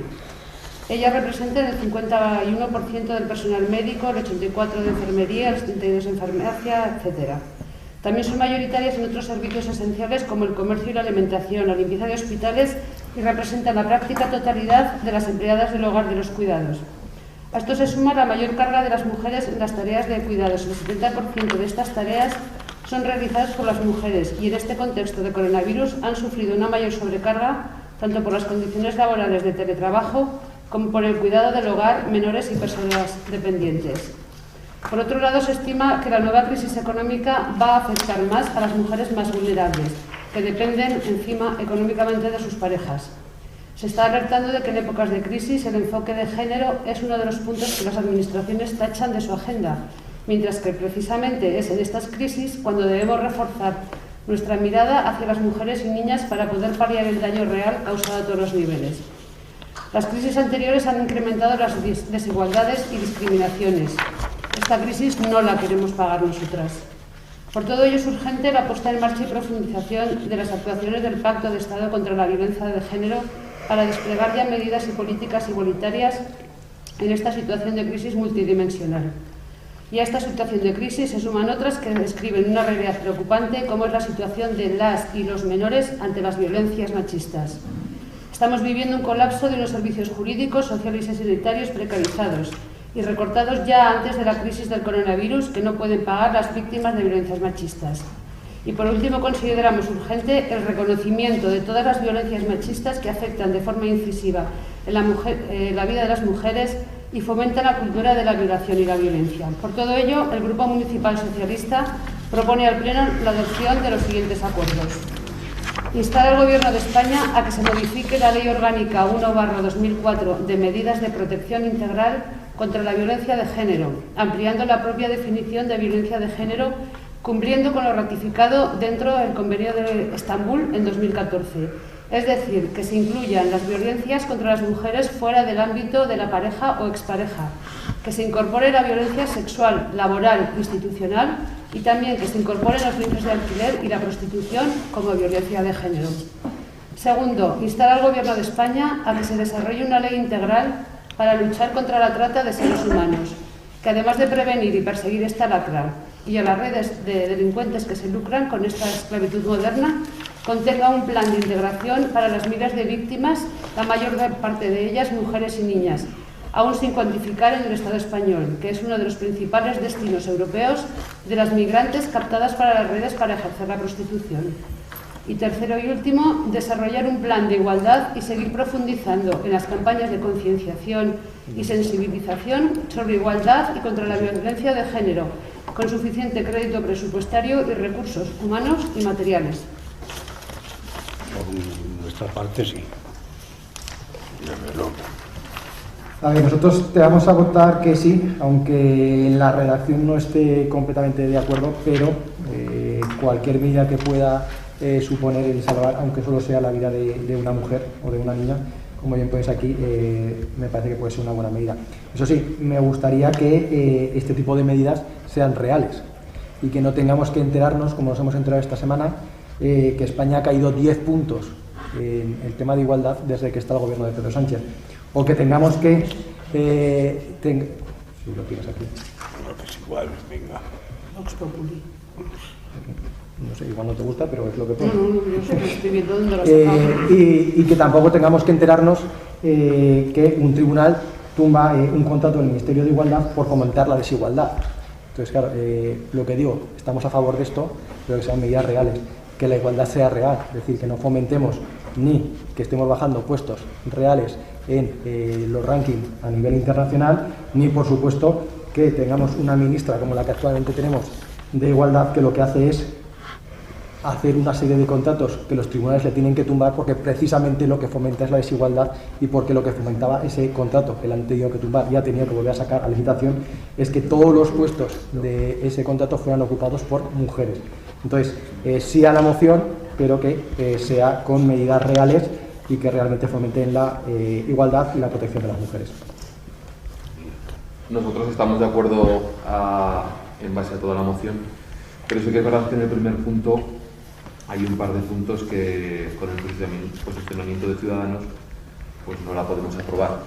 Ellas representan el 51% del personal médico, el 84% de enfermería, el 72% en farmacia, etc. También son mayoritarias en otros servicios esenciales como el comercio y la alimentación, la limpieza de hospitales, y representan la práctica totalidad de las empleadas del hogar de los cuidados. A esto se suma la mayor carga de las mujeres en las tareas de cuidados. El 70% de estas tareas son realizadas por las mujeres y en este contexto de coronavirus han sufrido una mayor sobrecarga tanto por las condiciones laborales de teletrabajo como por el cuidado del hogar, menores y personas dependientes. Por otro lado, se estima que la nueva crisis económica va a afectar más a las mujeres más vulnerables, que dependen encima económicamente de sus parejas. Se está alertando de que en épocas de crisis el enfoque de género es uno de los puntos que las administraciones tachan de su agenda, mientras que precisamente es en estas crisis cuando debemos reforzar nuestra mirada hacia las mujeres y niñas para poder paliar el daño real causado a todos los niveles. Las crisis anteriores han incrementado las desigualdades y discriminaciones. Esta crisis no la queremos pagar nosotras. Por todo ello es urgente la puesta en marcha y profundización de las actuaciones del Pacto de Estado contra la Violencia de Género para desplegar ya medidas y políticas igualitarias en esta situación de crisis multidimensional. Y a esta situación de crisis se suman otras que describen una realidad preocupante, como es la situación de las y los menores ante las violencias machistas. Estamos viviendo un colapso de unos servicios jurídicos, sociales y sanitarios precarizados y recortados ya antes de la crisis del coronavirus, que no pueden pagar las víctimas de violencias machistas. Y por último, consideramos urgente el reconocimiento de todas las violencias machistas que afectan de forma incisiva en la vida de las mujeres y fomentan la cultura de la violación y la violencia. Por todo ello, el Grupo Municipal Socialista propone al Pleno la adopción de los siguientes acuerdos. Instar al Gobierno de España a que se modifique la Ley Orgánica 1/2004 de medidas de protección integral contra la violencia de género, ampliando la propia definición de violencia de género, cumpliendo con lo ratificado dentro del Convenio de Estambul en 2014. Es decir, que se incluyan las violencias contra las mujeres fuera del ámbito de la pareja o expareja, que se incorpore la violencia sexual, laboral, institucional y también que se incorporen los vínculos de alquiler y la prostitución como violencia de género. Segundo, instar al Gobierno de España a que se desarrolle una ley integral para luchar contra la trata de seres humanos, que además de prevenir y perseguir esta lacra y a las redes de delincuentes que se lucran con esta esclavitud moderna, contenga un plan de integración para las miles de víctimas, la mayor parte de ellas mujeres y niñas, aún sin cuantificar en el Estado español, que es uno de los principales destinos europeos de las migrantes captadas para las redes para ejercer la prostitución. Y tercero y último, desarrollar un plan de igualdad y seguir profundizando en las campañas de concienciación y sensibilización sobre igualdad y contra la violencia de género, con suficiente crédito presupuestario y recursos humanos y materiales. Por nuestra parte, sí. Desde luego. A ver, nosotros te vamos a votar que sí, aunque en la redacción no esté completamente de acuerdo, pero cualquier medida que pueda suponer el salvar, aunque solo sea la vida de una mujer o de una niña, como bien ponéis aquí, me parece que puede ser una buena medida. Eso sí, me gustaría que este tipo de medidas sean reales y que no tengamos que enterarnos, como nos hemos enterado esta semana, que España ha caído 10 puntos en el tema de igualdad desde que está el gobierno de Pedro Sánchez. O que tengamos que... si lo tienes aquí. No, que es igual, venga. Vox Populi. No sé, igual no te gusta, pero es lo que pone. No sé, estoy viendo dónde lo has sacado. Y que tampoco tengamos que enterarnos que un tribunal tumba un contrato del Ministerio de Igualdad por fomentar la desigualdad. Entonces, claro, lo que digo, estamos a favor de esto, pero que sean medidas reales, que la igualdad sea real, es decir, que no fomentemos ni que estemos bajando puestos reales en los rankings a nivel internacional, ni por supuesto que tengamos una ministra como la que actualmente tenemos de Igualdad, que lo que hace es hacer una serie de contratos que los tribunales le tienen que tumbar porque precisamente lo que fomenta es la desigualdad, y porque lo que fomentaba ese contrato que le han tenido que tumbar y ha tenido que volver a sacar a licitación es que todos los puestos de ese contrato fueran ocupados por mujeres. Entonces, sí a la moción, pero que sea con medidas reales y que realmente fomenten la igualdad y la protección de las mujeres. Nosotros estamos de acuerdo en base a toda la moción, pero sí que es verdad que en el primer punto hay un par de puntos que con el posicionamiento de Ciudadanos pues no la podemos aprobar.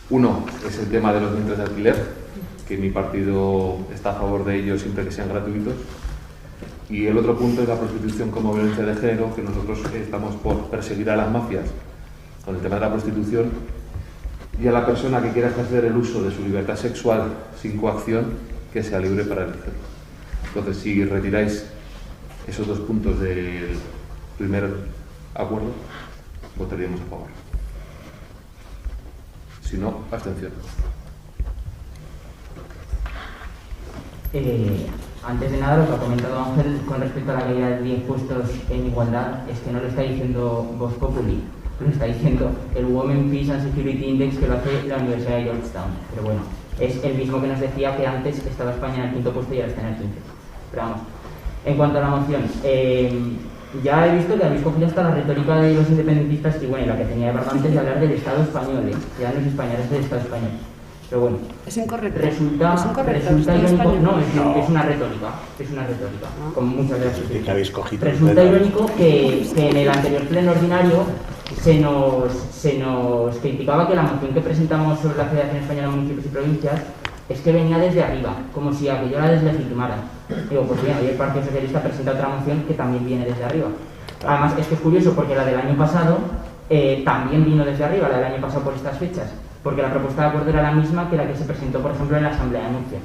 Uno es el tema de los vientres de alquiler, que mi partido está a favor de ellos siempre que sean gratuitos. Y el otro punto es la prostitución como violencia de género, que nosotros estamos por perseguir a las mafias con el tema de la prostitución, y a la persona que quiera ejercer el uso de su libertad sexual sin coacción, que sea libre para elegirlo. Entonces, si retiráis esos dos puntos del primer acuerdo, votaríamos a favor. Si no, abstención. Antes de nada, lo que ha comentado Ángel con respecto a la caída de 10 puestos en igualdad es que no lo está diciendo Vox Populi, lo está diciendo el Women Peace and Security Index, que lo hace la Universidad de Georgetown. Pero bueno, es el mismo que nos decía que antes estaba España en el quinto puesto y ahora está en el 15. Pero vamos, en cuanto a la moción, ya he visto que habéis cogido hasta la retórica de los independentistas, y bueno, la que tenía de verdad antes de hablar del Estado español, ya no es español, es del Estado español. Pero bueno, es incorrecto. Resulta irónico, no, es una retórica, como muchas de las cosas. Resulta irónico que en el anterior pleno ordinario se nos criticaba que la moción que presentamos sobre la Federación Española de Municipios y Provincias es que venía desde arriba, como si aquello la deslegitimara. Digo, pues bien, hoy el Partido Socialista presenta otra moción que también viene desde arriba. Además, es que es curioso porque la del año pasado también vino desde arriba, la del año pasado por estas fechas, porque la propuesta de acuerdo era la misma que la que se presentó, por ejemplo, en la Asamblea de Murcia.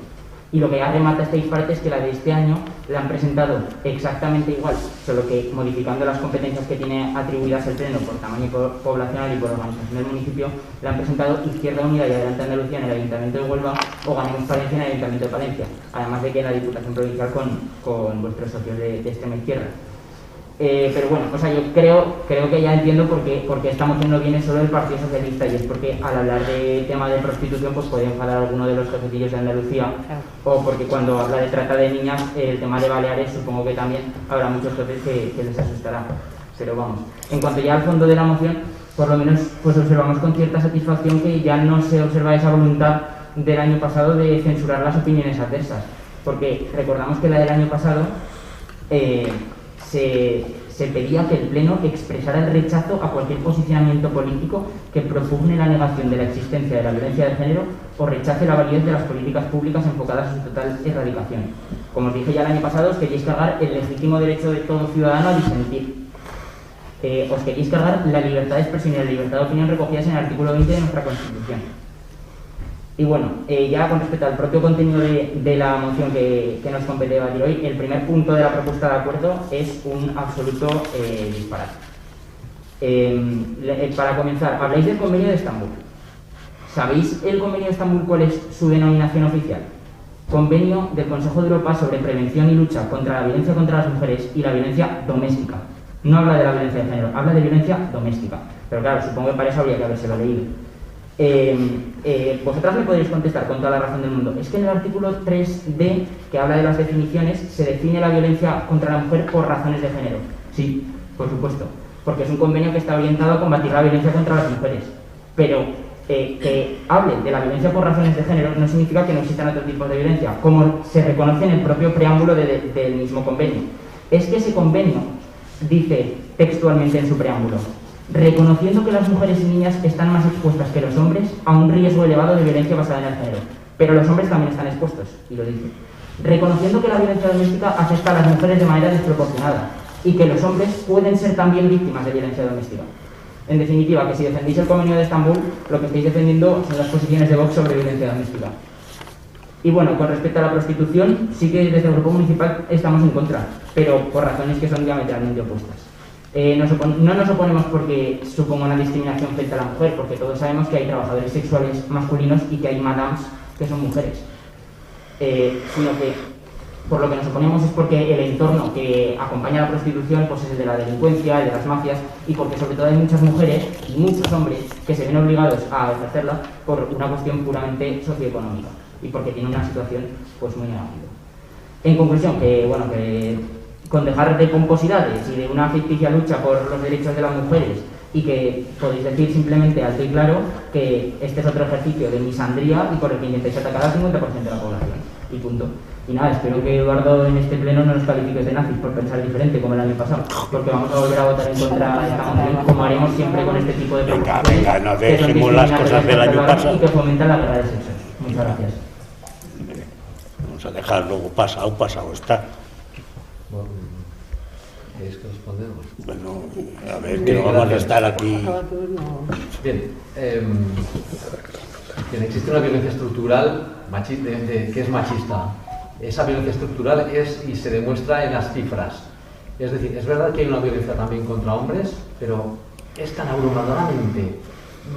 Y lo que ya remata este disparate es que la de este año la han presentado exactamente igual, solo que modificando las competencias que tiene atribuidas el Pleno por tamaño poblacional y por organización del municipio, la han presentado Izquierda Unida y Adelante Andalucía en el Ayuntamiento de Huelva o Ganemos Palencia en el Ayuntamiento de Palencia, además de que en la Diputación Provincial con vuestros socios de extrema izquierda. Pero bueno, o sea, yo creo que ya entiendo por qué esta moción no viene solo del Partido Socialista, y es porque al hablar de tema de prostitución pues puede enfadar a alguno de los jefecillos de Andalucía, o porque cuando habla de trata de niñas, el tema de Baleares, supongo que también habrá muchos jefes que les asustará. Pero vamos, en cuanto ya al fondo de la moción, por lo menos pues observamos con cierta satisfacción que ya no se observa esa voluntad del año pasado de censurar las opiniones adversas, porque recordamos que la del año pasado se pedía que el Pleno expresara el rechazo a cualquier posicionamiento político que propugne la negación de la existencia de la violencia de género o rechace la validez de las políticas públicas enfocadas en su total erradicación. Como os dije ya el año pasado, os queréis cargar el legítimo derecho de todo ciudadano a disentir. Os queréis cargar la libertad de expresión y la libertad de opinión recogidas en el artículo 20 de nuestra Constitución. Y bueno, ya con respecto al propio contenido de la moción que nos compete debatir hoy, el primer punto de la propuesta de acuerdo es un absoluto disparate. Para comenzar, habláis del Convenio de Estambul. ¿Sabéis el Convenio de Estambul cuál es su denominación oficial? Convenio del Consejo de Europa sobre prevención y lucha contra la violencia contra las mujeres y la violencia doméstica. No habla de la violencia de género, habla de violencia doméstica. Pero claro, supongo que para eso habría que habérselo leído. Vosotras me podréis contestar con toda la razón del mundo. Es que en el artículo 3D, que habla de las definiciones, se define la violencia contra la mujer por razones de género. Sí, por supuesto, porque es un convenio que está orientado a combatir la violencia contra las mujeres. Pero que hable de la violencia por razones de género no significa que no existan otros tipos de violencia, como se reconoce en el propio preámbulo del mismo convenio. Es que ese convenio dice textualmente en su preámbulo: reconociendo que las mujeres y niñas están más expuestas que los hombres a un riesgo elevado de violencia basada en el género, pero los hombres también están expuestos, y lo dice. Reconociendo que la violencia doméstica afecta a las mujeres de manera desproporcionada y que los hombres pueden ser también víctimas de violencia doméstica. En definitiva, que si defendéis el Convenio de Estambul, lo que estáis defendiendo son las posiciones de Vox sobre violencia doméstica. Y bueno, con respecto a la prostitución, sí que desde el Grupo Municipal estamos en contra, pero por razones que son diametralmente opuestas. No nos oponemos porque suponga una discriminación frente a la mujer, porque todos sabemos que hay trabajadores sexuales masculinos y que hay madams que son mujeres, sino que por lo que nos oponemos es porque el entorno que acompaña a la prostitución pues es el de la delincuencia, el de las mafias, y porque sobre todo hay muchas mujeres y muchos hombres que se ven obligados a ejercerla por una cuestión puramente socioeconómica y porque tienen una situación pues muy negativa. En conclusión, que con dejar de pomposidades y de una ficticia lucha por los derechos de las mujeres, y que podéis decir simplemente alto y claro que este es otro ejercicio de misandría y por el que intentáis atacar al 50% de la población. Y punto. Y nada, espero que Eduardo en este pleno no nos califique de nazis por pensar diferente como el año pasado, porque vamos a volver a votar en contra de esta moción, como haremos siempre con este tipo de propuestas. Venga, no dejemos las cosas del año pasado. Y que fomentan la guerra de sexos. Muchas gracias. Vamos a dejar luego pasado está. Bueno, ¿queréis que respondemos? Bueno, a ver, que no vamos a estar aquí. Bien, existe una violencia estructural que es machista. Esa violencia estructural es y se demuestra en las cifras. Es decir, es verdad que hay una violencia también contra hombres, pero es tan abrumadoramente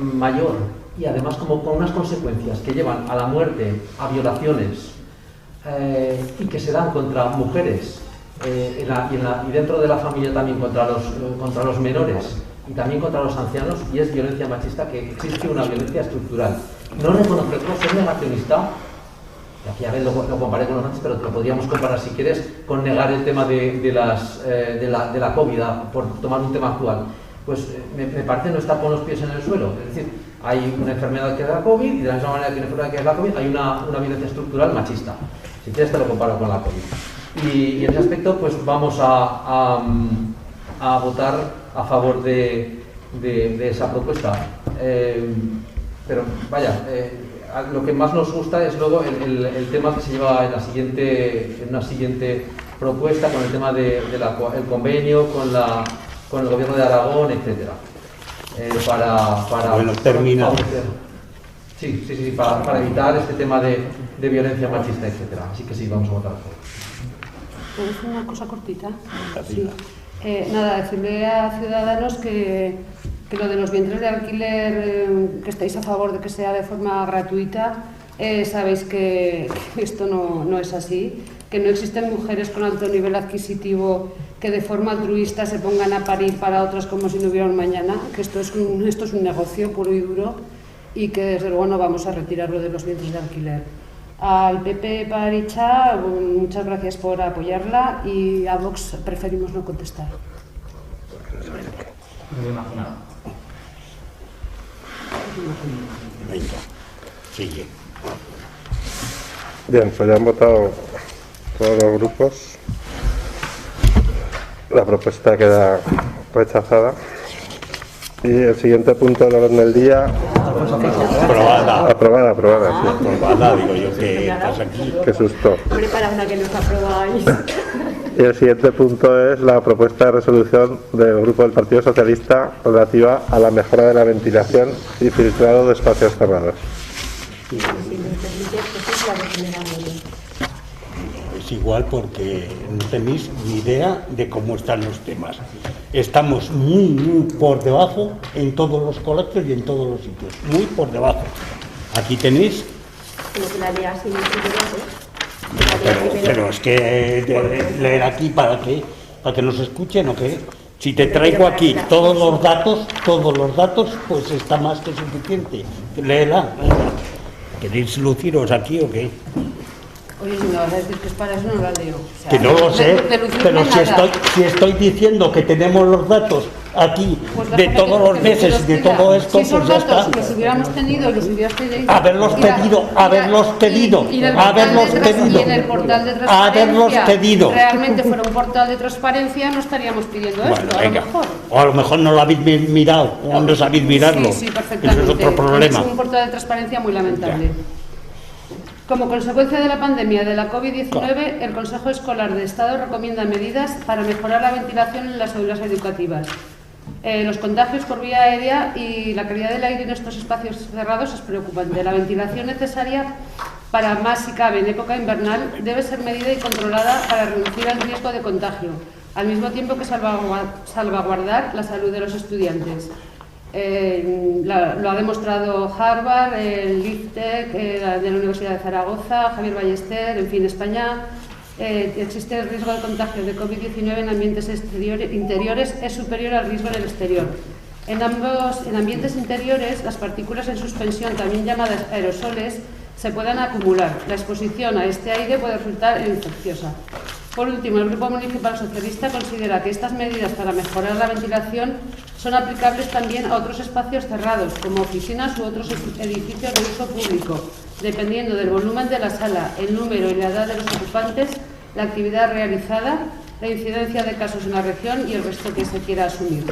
mayor y además como con unas consecuencias que llevan a la muerte, a violaciones y que se dan contra mujeres y dentro de la familia también contra los menores y también contra los ancianos, y es violencia machista, que existe una violencia estructural. No reconocerlo, soy negacionista, y aquí a ver lo comparé con los antes, pero te lo podríamos comparar si quieres con negar el tema de la COVID, por tomar un tema actual. Pues me parece no estar con los pies en el suelo. Es decir, hay una enfermedad que es la COVID, y de la misma manera que hay una enfermedad que es la COVID, hay una violencia estructural machista. Si quieres te lo comparo con la COVID. Y en ese aspecto pues vamos a votar a favor de esa propuesta. Pero vaya, lo que más nos gusta es luego el tema que se lleva en una siguiente propuesta, con el tema del convenio con el gobierno de Aragón, etcétera, para bueno, termina. Sí, para evitar este tema de violencia machista, etcétera. Así que sí, vamos a votar a favor. ¿Puedo decir una cosa cortita? Sí. Nada, decirle a Ciudadanos que lo de los vientres de alquiler, que estáis a favor de que sea de forma gratuita, sabéis que esto no es así. que no existen mujeres con alto nivel adquisitivo que de forma altruista se pongan a parir para otras como si no hubiera un mañana, que esto es un negocio puro y duro y que desde luego no vamos a retirarlo de los vientres de alquiler. Al PP Paricha, muchas gracias por apoyarla, y a Vox preferimos no contestar. Me lo imaginaba. Venga, sigue. Bien, pues ya han votado todos los grupos. La propuesta queda rechazada. Y el siguiente punto del orden del día. Aprobada. Aprobada, sí. Aprobada, digo yo, ¿qué pasa aquí? Qué susto. Prepara una que no está aprobada. Y el siguiente punto es la propuesta de resolución del Grupo del Partido Socialista relativa a la mejora de la ventilación y filtrado de espacios cerrados. Es igual porque no tenéis ni idea de cómo están los temas. Estamos muy por debajo en todos los colegios y en todos los sitios. Muy por debajo. Aquí tenéis... Pero es que leer aquí ¿para qué? ¿Para que nos escuchen o qué? Si te traigo aquí todos los datos, pues está más que suficiente. Léela. ¿Queréis luciros aquí o qué? Oye, si me vas a decir que es para eso, no la leo. O sea, Que no lo sé, pero si estoy diciendo que tenemos los datos aquí pues de todos los meses, de todo esto, si esos pues ya está. datos los hubiéramos tenido, los hubieras pedido. Haberlos pedido. Y en el portal de transparencia. Haberlos pedido. Realmente fuera un portal de transparencia, no estaríamos pidiendo Bueno, esto, venga. a lo mejor. O a lo mejor no lo habéis mirado, o no sabéis mirarlo. Sí, Eso perfectamente. es otro problema. Es un portal de transparencia muy lamentable. Como consecuencia de la pandemia de la COVID-19, el Consejo Escolar de Estado recomienda medidas para mejorar la ventilación en las aulas educativas. Los contagios por vía aérea y la calidad del aire en estos espacios cerrados es preocupante. La ventilación necesaria para más si cabe en época invernal debe ser medida y controlada para reducir el riesgo de contagio, al mismo tiempo que salvaguardar la salud de los estudiantes. Lo ha demostrado Harvard, el IFTEC de la Universidad de Zaragoza, Javier Ballester, en fin, España. Existe el riesgo de contagio de COVID-19 en ambientes interiores es superior al riesgo en el exterior. En ambientes interiores, las partículas en suspensión, también llamadas aerosoles, se pueden acumular. La exposición a este aire puede resultar infecciosa. Por último, el Grupo Municipal Socialista considera que estas medidas para mejorar la ventilación son aplicables también a otros espacios cerrados, como oficinas u otros edificios de uso público, dependiendo del volumen de la sala, el número y la edad de los ocupantes, la actividad realizada, la incidencia de casos en la región y el resto que se quiera asumir.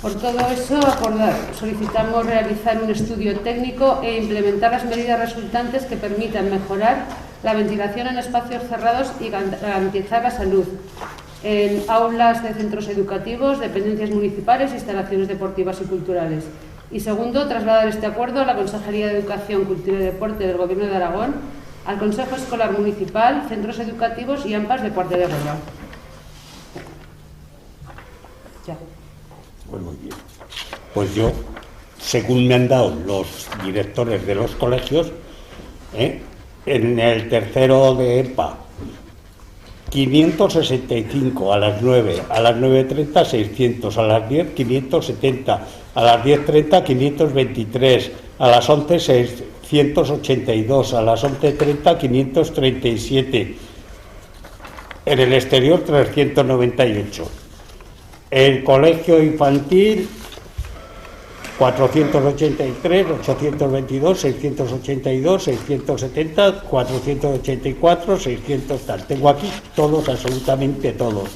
Por todo eso, acordar, solicitamos realizar un estudio técnico e implementar las medidas resultantes que permitan mejorar la ventilación en espacios cerrados y garantizar la salud en aulas de centros educativos, dependencias municipales, instalaciones deportivas y culturales. Y segundo, trasladar este acuerdo a la Consejería de Educación, Cultura y Deporte del Gobierno de Aragón, al Consejo Escolar Municipal, centros educativos y AMPAs de Puerto de Huelva. Ya. Pues muy bien. Pues yo, según me han dado los directores de los colegios, en el tercero de EPA, 565 a las 9, a las 9:30 600, a las 10 570, a las 10:30 523, a las 11 682, a las 11:30 537, en el exterior 398. El colegio infantil 483, 822, 682, 670, 484, 600 tal. Tengo aquí todos, absolutamente todos.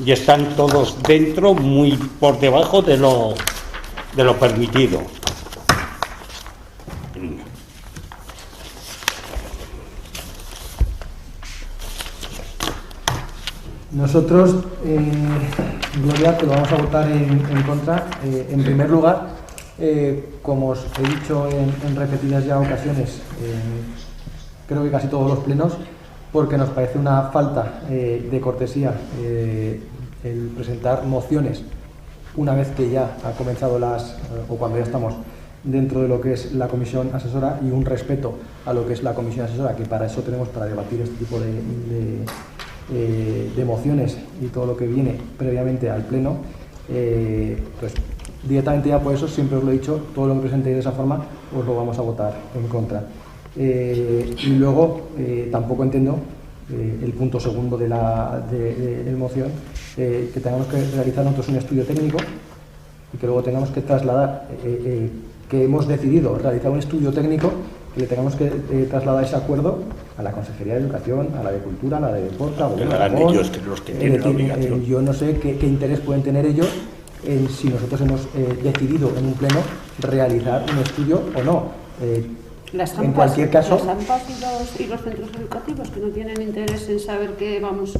Y están todos dentro, muy por debajo de lo permitido. Nosotros, Gloria, que lo vamos a votar en contra. En primer lugar, como os he dicho en repetidas ya ocasiones, creo que casi todos los plenos, porque nos parece una falta de cortesía el presentar mociones una vez que ya ha comenzado o cuando ya estamos dentro de lo que es la comisión asesora y un respeto a lo que es la comisión asesora, que para eso tenemos para debatir este tipo de mociones y todo lo que viene previamente al pleno, pues directamente ya por eso siempre os lo he dicho, todo lo que presentéis de esa forma os lo vamos a votar en contra. Y luego tampoco entiendo el punto segundo de la moción, que tengamos que realizar nosotros un estudio técnico y que luego tengamos que trasladar, que hemos decidido realizar un estudio técnico, que le tengamos que trasladar ese acuerdo a la Consejería de Educación, a la de Cultura, a la de Deporte, a ellos, que los que tienen la obligación. Yo no sé qué interés pueden tener ellos en si nosotros hemos decidido en un pleno realizar un estudio o no. Las AMPAs, en cualquier caso, las AMPAs y los centros educativos que no tienen interés en saber que vamos...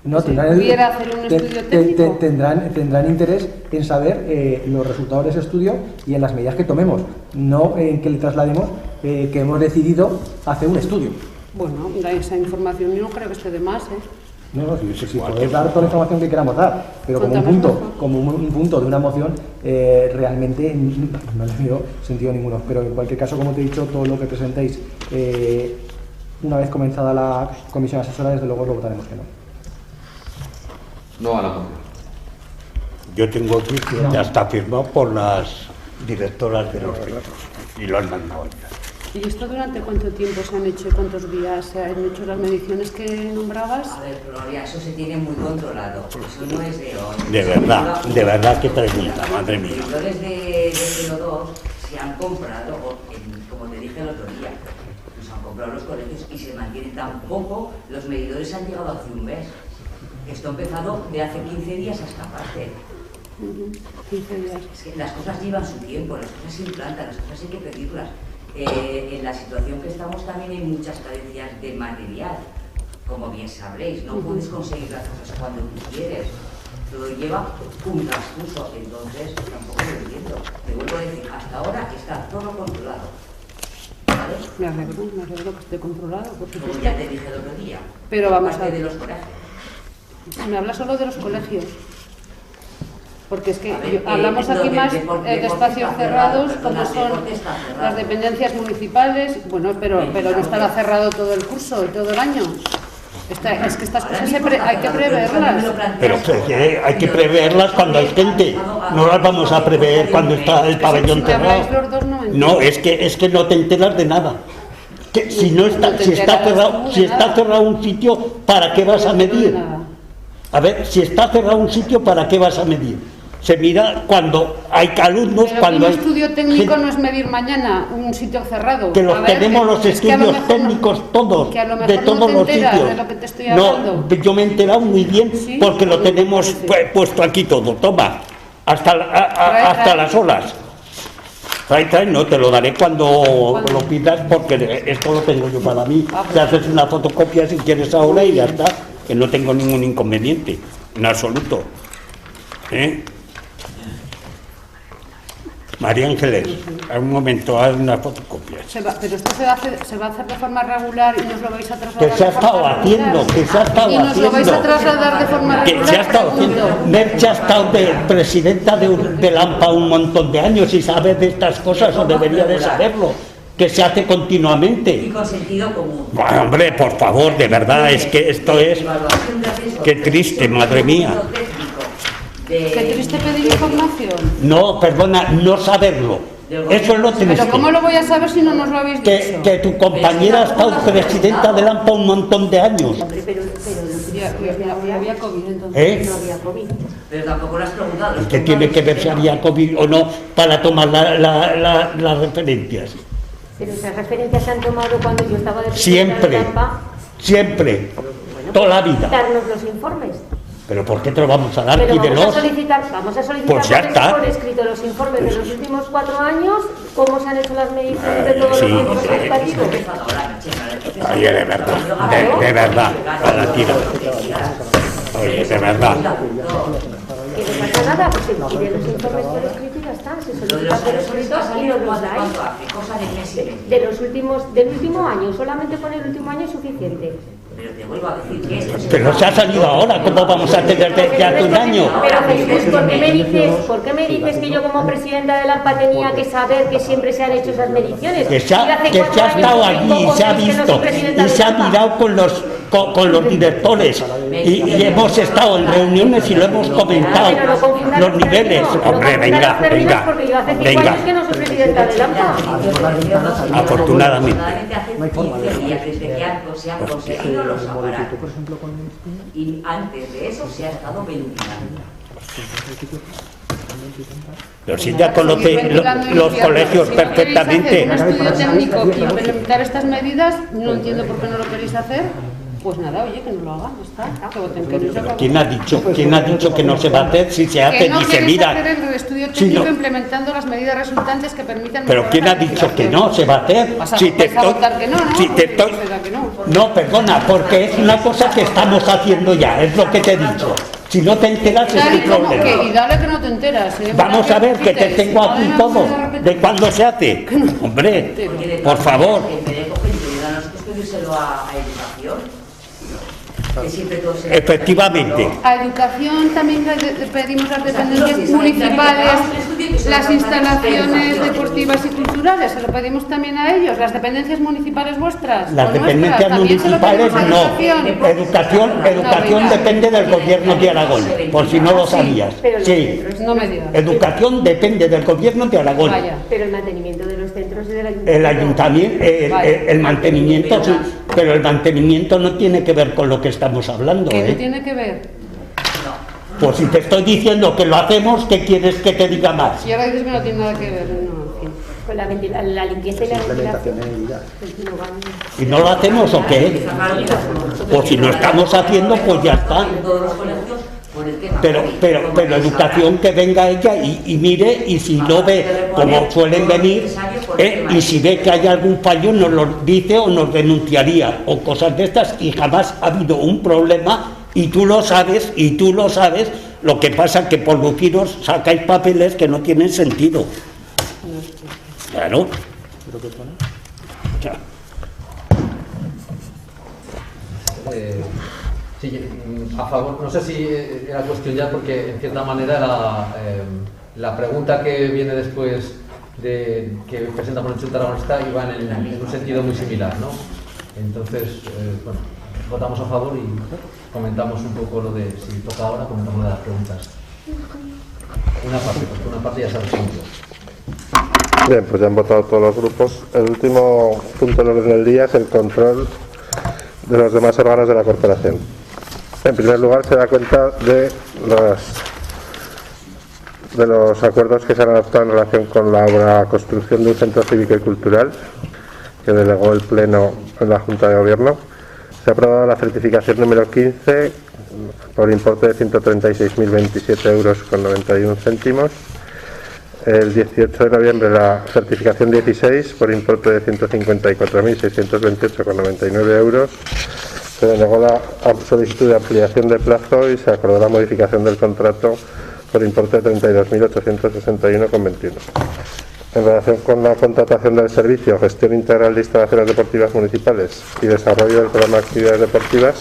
No, pudiera hacer un estudio técnico. Tendrán interés en saber los resultados de ese estudio y en las medidas que tomemos, no en que le traslademos que hemos decidido hacer un estudio. Bueno, esa información yo no creo que esté de más, No, si podéis dar toda la información que queramos dar, pero como un punto de una moción, realmente no le veo sentido ninguno. Pero en cualquier caso, como te he dicho, todo lo que presentéis, una vez comenzada la comisión asesora, desde luego lo votaremos que no. No a la moción. Yo tengo aquí que ya está firmado por las directoras de los centros y lo han mandado ya. ¿Y esto durante cuánto tiempo se han hecho? ¿Cuántos días se han hecho las mediciones que nombrabas? A ver, Gloria, eso se tiene muy controlado. Eso no es de hoy. De verdad que pregunta, madre mía. Los medidores de CO2 se han comprado, como te dije el otro día, los han comprado los colegios y se mantienen. Tampoco los medidores han llegado hace un mes. Esto ha empezado de hace 15 días a esta parte. 15 días. Es que las cosas llevan su tiempo, las cosas se implantan, las cosas hay que pedirlas. En la situación que estamos también hay muchas carencias de material, como bien sabréis, no puedes conseguir las cosas cuando tú quieres, todo lleva un transcurso, entonces tampoco lo entiendo. Te vuelvo a decir, hasta ahora está todo controlado. ¿Vale? Me alegro que esté controlado, porque como ya te dije el otro día, pero vamos parte de los colegios. Me habla solo de los colegios. Porque es que ver, hablamos aquí más de espacios cerrados, como son las dependencias municipales, bueno, pero no estará cerrado todo el curso y todo el año. Es que estas cosas hay que preverlas. Pero hay que preverlas cuando hay gente, no las vamos a prever cuando está el pabellón cerrado. No, es que no te enteras de nada. Que si está cerrado un sitio, ¿para qué vas a medir? A ver, si está cerrado un sitio, ¿para qué vas a medir? Se mira cuando hay alumnos, pero cuando un estudio técnico no es medir mañana un sitio cerrado. Que los tenemos los estudios técnicos todos, de todos los sitios. No, yo me he enterado muy bien porque lo tenemos puesto aquí todo. Toma, hasta las olas. Trae, no, te lo daré cuando lo pidas porque esto lo tengo yo para mí. Te haces una fotocopia si quieres ahora y ya está, que no tengo ningún inconveniente, en absoluto. María Ángeles, a un momento, haz una fotocopia. Pero esto se va a hacer de forma regular y nos lo vais a trasladar. Que se ha estado haciendo, Y nos lo vais a trasladar de forma regular. Que se ha estado haciendo. Merche ha estado de presidenta de Lampa un montón de años y sabe de estas cosas o debería de saberlo. Que se hace continuamente. Y con sentido común. Bueno, hombre, por favor, de verdad, es que esto es... Qué triste, madre mía. Qué triste pedir información. No, perdona, no saberlo. Eso es lo triste. Pero ¿cómo lo voy a saber si no nos lo habéis dicho? Que tu compañera ha estado presidenta de Lampa un montón de años. Había COVID entonces. No había COVID. Pero tampoco lo has preguntado. ¿Y qué tiene que ver si había COVID o no para tomar las referencias? Pero esas referencias se han tomado cuando yo estaba de presidenta de Lampa. Siempre, Bueno, toda la vida. Darnos los informes. ¿Pero por qué te lo vamos a dar? Pero Pídelos. vamos a solicitar Pues ya está. por escrito los informes de los últimos 4 años, cómo se han hecho las mediciones de todos los centros educativos. Oye, de verdad, de verdad, a la tira. Oye, de verdad. Que no pasa nada, pues se pide los informes por escrito y ya está. Se solicita por escrito y nos los dais. Del último año, solamente con el último año es suficiente. pero te vuelvo a decir que esto... Pero se ha salido ahora, ¿cómo vamos a tener desde hace un año? Pero Jesús, ¿por qué me dices que yo como presidenta de la AMPA tenía que saber que siempre se han hecho esas mediciones? Que se ha estado allí y se ha visto y se ha mirado con los directores y hemos estado en reuniones y lo hemos comentado, los niveles. Hombre, venga. Porque yo hace 5 años que no soy presidenta de la AMPA. Afortunadamente. Hace 15 días desde que se han conseguido los aparatos. Y antes de eso se ha estado ventilando. Pero si ya conoce los colegios perfectamente. Un estudio técnico y implementar estas medidas, no entiendo por qué no lo queréis hacer. Pues nada, oye, que no lo hagan, está. Que voten que no se acabó. ¿Quién ha dicho que no se va a hacer? Si se hace y se mira. hacer el estudio técnico implementando las medidas resultantes que permitan... Pero ¿quién ha dicho que no se va a hacer? Si te estoy... votar que no, ¿no? Si te estoy... No, perdona, porque es una cosa que estamos haciendo ya, es lo que te he dicho. Si no te enteras es tu problema. Y dale que no te enteras. Vamos a ver, que te tengo aquí todo. ¿De cuándo se hace? Hombre, por favor. En vez de coger nosotros pedírselo a educación. Efectivamente. A educación también pedimos las dependencias municipales, las instalaciones deportivas y culturales, se lo pedimos también a ellos, las dependencias municipales vuestras. Las dependencias municipales no. Educación depende del gobierno de Aragón, por si no lo sabías. Sí. No me digas. Educación depende del gobierno de Aragón. Pero el mantenimiento de los centros y del ayuntamiento. El ayuntamiento, el mantenimiento sí, pero el mantenimiento no tiene que ver con lo que estamos hablando. ¿Qué no tiene que ver? Pues si te estoy diciendo que lo hacemos, ¿qué quieres que te diga más? Si ahora dices que no tiene nada que ver, no. Con la limpieza y la ventilación. ¿Y no lo hacemos o qué? Pues si lo estamos haciendo, pues ya está. Pero educación, que venga ella y mire, y si no ve, como suelen venir, y si ve que hay algún fallo nos lo dice o nos denunciaría o cosas de estas, y jamás ha habido un problema, y tú lo sabes, lo que pasa es que por luciros sacáis papeles que no tienen sentido. Claro. Sí, a favor, no sé si era cuestión ya, porque en cierta manera la pregunta que viene después de que presentamos en Junta Aragonesa iba en un sentido muy similar, ¿no? Entonces, bueno, votamos a favor y comentamos un poco lo de, si toca ahora, comentamos de las preguntas. Una parte, porque una parte ya se ha respondido. Bien, pues ya han votado todos los grupos. El último punto del orden del día es el control de los demás órganos de la corporación. En primer lugar, se da cuenta de los acuerdos que se han adoptado en relación con la construcción de un centro cívico y cultural que delegó el Pleno en la Junta de Gobierno. Se ha aprobado la certificación número 15 por importe de 136.027 euros con 91 céntimos. El 18 de noviembre la certificación 16 por importe de 154.628 con 99 euros. Se denegó la solicitud de ampliación de plazo y se acordó la modificación del contrato por importe de 32.861,21. En relación con la contratación del servicio, gestión integral de instalaciones deportivas municipales y desarrollo del programa de actividades deportivas,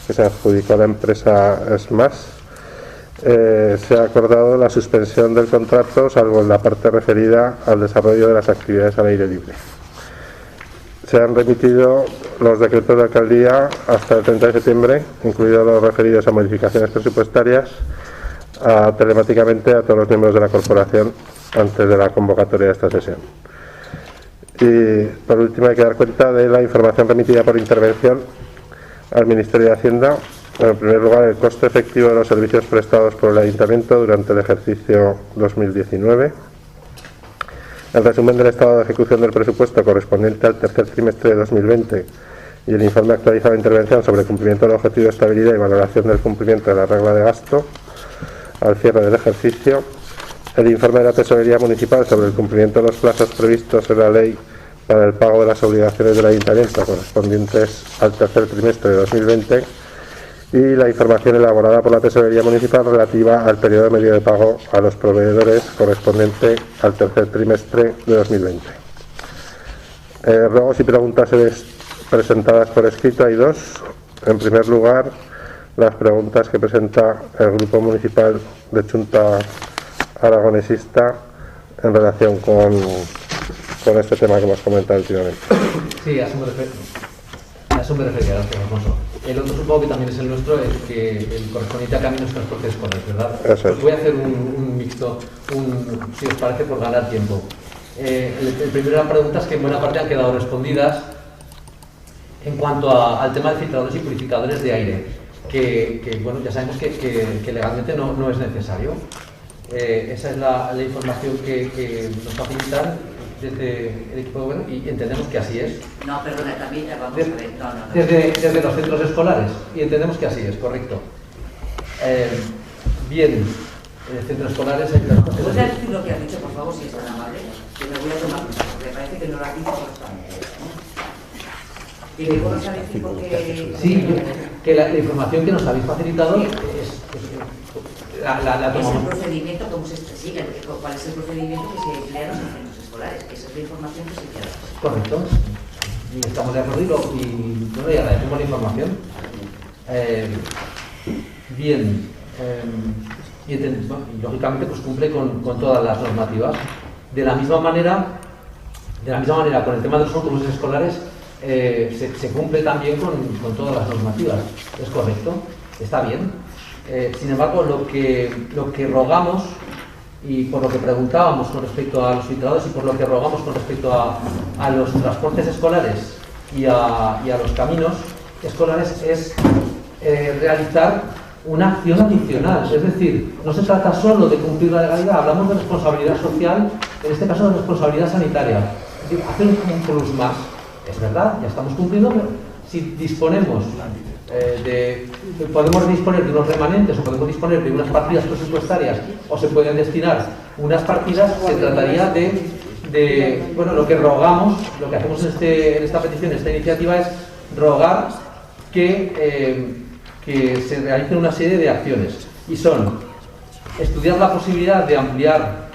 que se adjudicó a la empresa SMAS, se ha acordado la suspensión del contrato, salvo en la parte referida al desarrollo de las actividades al aire libre. Se han remitido los decretos de alcaldía hasta el 30 de septiembre, incluidos los referidos a modificaciones presupuestarias, telemáticamente a todos los miembros de la corporación antes de la convocatoria de esta sesión. Y por último hay que dar cuenta de la información remitida por intervención al Ministerio de Hacienda. En primer lugar, el coste efectivo de los servicios prestados por el Ayuntamiento durante el ejercicio 2019. El resumen del estado de ejecución del presupuesto correspondiente al tercer trimestre de 2020 y el informe actualizado de intervención sobre cumplimiento del objetivo de estabilidad y valoración del cumplimiento de la regla de gasto al cierre del ejercicio. El informe de la Tesorería Municipal sobre el cumplimiento de los plazos previstos en la ley para el pago de las obligaciones del Ayuntamiento correspondientes al tercer trimestre de 2020 y la información elaborada por la Tesorería Municipal relativa al periodo medio de pago a los proveedores correspondiente al tercer trimestre de 2020. Ruegos y preguntas presentadas por escrito hay 2. En primer lugar, las preguntas que presenta el Grupo Municipal de Junta Aragonesista en relación con este tema que hemos comentado últimamente. Sí, a eso me refería, gracias, Alfonso. El otro supongo que también es el nuestro, el correspondiente a caminos y transporte escolar, ¿verdad? Eso es. Voy a hacer un mixto, si os parece, por ganar tiempo. El primero de las preguntas que en buena parte han quedado respondidas en cuanto al tema de filtradores y purificadores de aire, que bueno, ya sabemos que legalmente no es necesario. Esa es la información que nos facilitan desde el equipo de gobierno y entendemos que así es. No, perdona, también vamos a ver. No. Desde los centros escolares y entendemos que así es, correcto. Bien, centros escolares... ¿Puedes decir lo que has dicho, por favor, si es tan amable? Que me voy a tomar nota, porque me parece que no lo has dicho correctamente. Y luego nos habéis dicho que... Sí, que la información que nos habéis facilitado es la es el procedimiento, cómo se sigue, cuál es el procedimiento que se emplea en los centros escolares. Esa es la información que se queda. Correcto. Y estamos de acuerdo y bueno, y agradecemos la información. Bien. Y lógicamente pues cumple con todas las normativas. De la misma manera con el tema de los autobuses escolares se cumple también con todas las normativas. Es correcto, está bien. Sin embargo, lo que rogamos y por lo que preguntábamos con respecto a los filtrados y por lo que rogamos con respecto a los transportes escolares y a los caminos escolares es realizar una acción adicional. Es decir, no se trata solo de cumplir la legalidad, hablamos de responsabilidad social, en este caso de responsabilidad sanitaria. Es decir, hacer un plus más. Es verdad, ya estamos cumpliendo, pero si disponemos podemos disponer de unos remanentes o podemos disponer de unas partidas presupuestarias o se pueden destinar unas partidas, se trataría de bueno, lo que rogamos, lo que hacemos en esta petición, en esta iniciativa es rogar que se realicen una serie de acciones y son estudiar la posibilidad de ampliar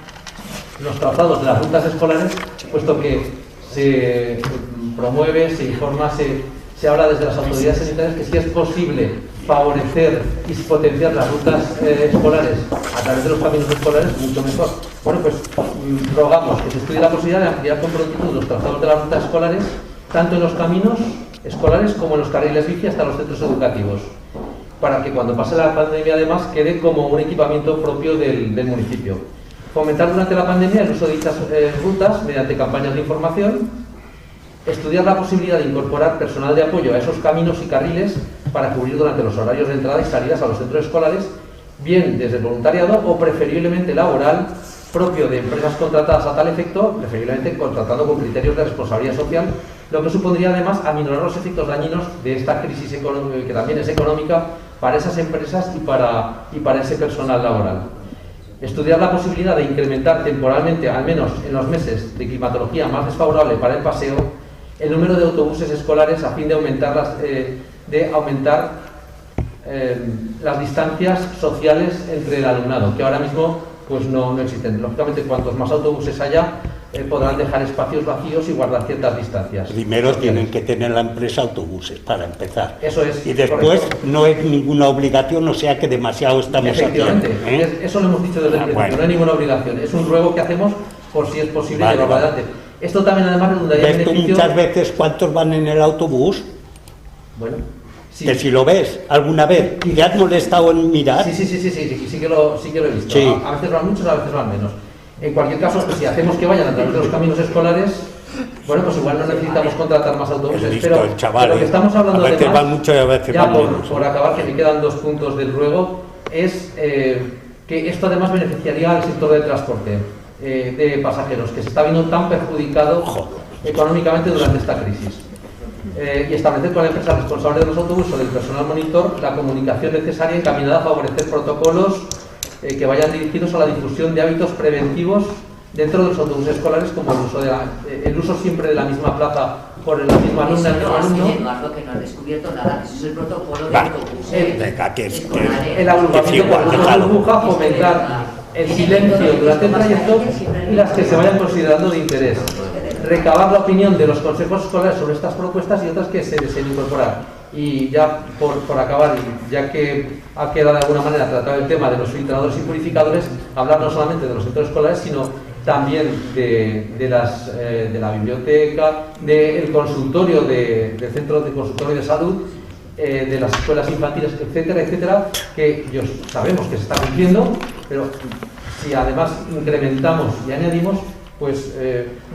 los trazados de las rutas escolares, puesto que se promueve, se informa, se habla desde las autoridades sanitarias que si es posible favorecer y potenciar las rutas escolares a través de los caminos escolares, mucho mejor. Bueno, pues rogamos que se estudie la posibilidad de ampliar con prontitud los trazados de las rutas escolares, tanto en los caminos escolares como en los carriles bici hasta los centros educativos, para que cuando pase la pandemia además quede como un equipamiento propio del municipio. Fomentar durante la pandemia el uso de dichas rutas mediante campañas de información. Estudiar la posibilidad de incorporar personal de apoyo a esos caminos y carriles para cubrir durante los horarios de entrada y salidas a los centros escolares, bien desde el voluntariado o preferiblemente laboral, propio de empresas contratadas a tal efecto, preferiblemente contratando con criterios de responsabilidad social, lo que supondría además aminorar los efectos dañinos de esta crisis económica, que también es económica, para esas empresas y para ese personal laboral. Estudiar la posibilidad de incrementar temporalmente, al menos en los meses de climatología más desfavorable para el paseo, el número de autobuses escolares a fin de aumentar las distancias sociales entre el alumnado, que ahora mismo pues no existen. Lógicamente, cuantos más autobuses haya, podrán dejar espacios vacíos y guardar ciertas distancias. Primero tienen que tener la empresa autobuses, para empezar. Eso es. Y después correcto. no es ninguna obligación, o sea que demasiado estamos Efectivamente, haciendo. Eso lo hemos dicho desde el principio, bueno. no hay ninguna obligación. Es un ruego que hacemos por si es posible Vale, llevarlo vale. adelante. Esto también además redundaría en ¿Ves tú beneficio... muchas veces cuántos van en el autobús? Bueno, sí. Que si lo ves alguna vez, ¿te has molestado en mirar? Sí que lo he visto. Sí. A veces van muchos, a veces van menos. En cualquier caso, pues, si hacemos que vayan a través de los caminos escolares, bueno, pues igual no necesitamos contratar más autobuses. El listo, pero el chaval, lo que estamos hablando a veces además, van mucho y a veces ya van menos. por acabar, que me quedan 2 puntos del ruego, es que esto además beneficiaría al sector del transporte de pasajeros, que se está viendo tan perjudicado económicamente durante esta crisis. Y establecer con la empresa responsable de los autobuses o del personal monitor la comunicación necesaria encaminada a favorecer protocolos que vayan dirigidos a la difusión de hábitos preventivos dentro de los autobuses escolares, como el uso siempre de la misma plaza por la misma alumna, el mismo alumno. Eduardo, que no han descubierto nada, eso es el protocolo de Vale. autobuses. Venga, que El agrupamiento igual, por déjalo. burbuja, fomentar el silencio durante el trayecto y las que se vayan considerando de interés. Recabar la opinión de los consejos escolares sobre estas propuestas y otras que se deseen incorporar. Y ya por acabar, ya que ha quedado de alguna manera tratado el tema de los filtradores y purificadores, hablar no solamente de los centros escolares, sino también de la biblioteca, del consultorio, del centro de consultorio de salud, de las escuelas infantiles, etcétera, etcétera, que sabemos que se está cumpliendo, pero si además incrementamos y añadimos, pues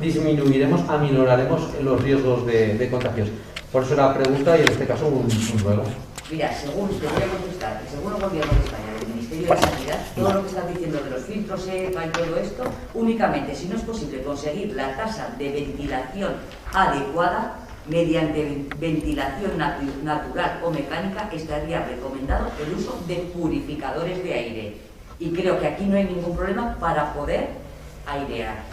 disminuiremos, aminoraremos los riesgos de contagios. Por eso la pregunta y en este caso un ruego. Mira, te voy a contestar, según el Gobierno de España, del Ministerio de Sanidad, todo lo que estás diciendo de los filtros EPA y todo esto, únicamente si no es posible conseguir la tasa de ventilación adecuada, mediante ventilación natural o mecánica, estaría recomendado el uso de purificadores de aire. Y creo que aquí no hay ningún problema para poder airear.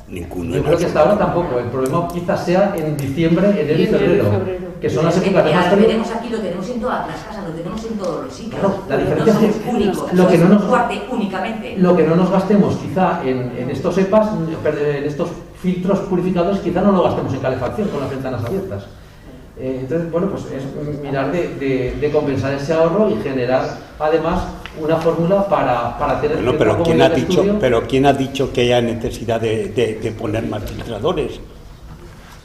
Ninguno. Yo creo que hasta ahora tampoco. El problema quizás sea en diciembre, enero y febrero, que son las épocas Ya más lo tenemos aquí, lo tenemos en todas las casas, lo tenemos en todos los sitios. Claro, la diferencia no somos es que únicos, lo que no nos fuerte únicamente. Lo que no nos gastemos quizá en estos EPAs, en estos filtros purificadores, quizá no lo gastemos en calefacción con las ventanas abiertas. Entonces, bueno, pues es mirar de compensar ese ahorro y generar además una fórmula para tener... Bueno, pero ¿quién ha dicho que haya necesidad de poner más filtradores?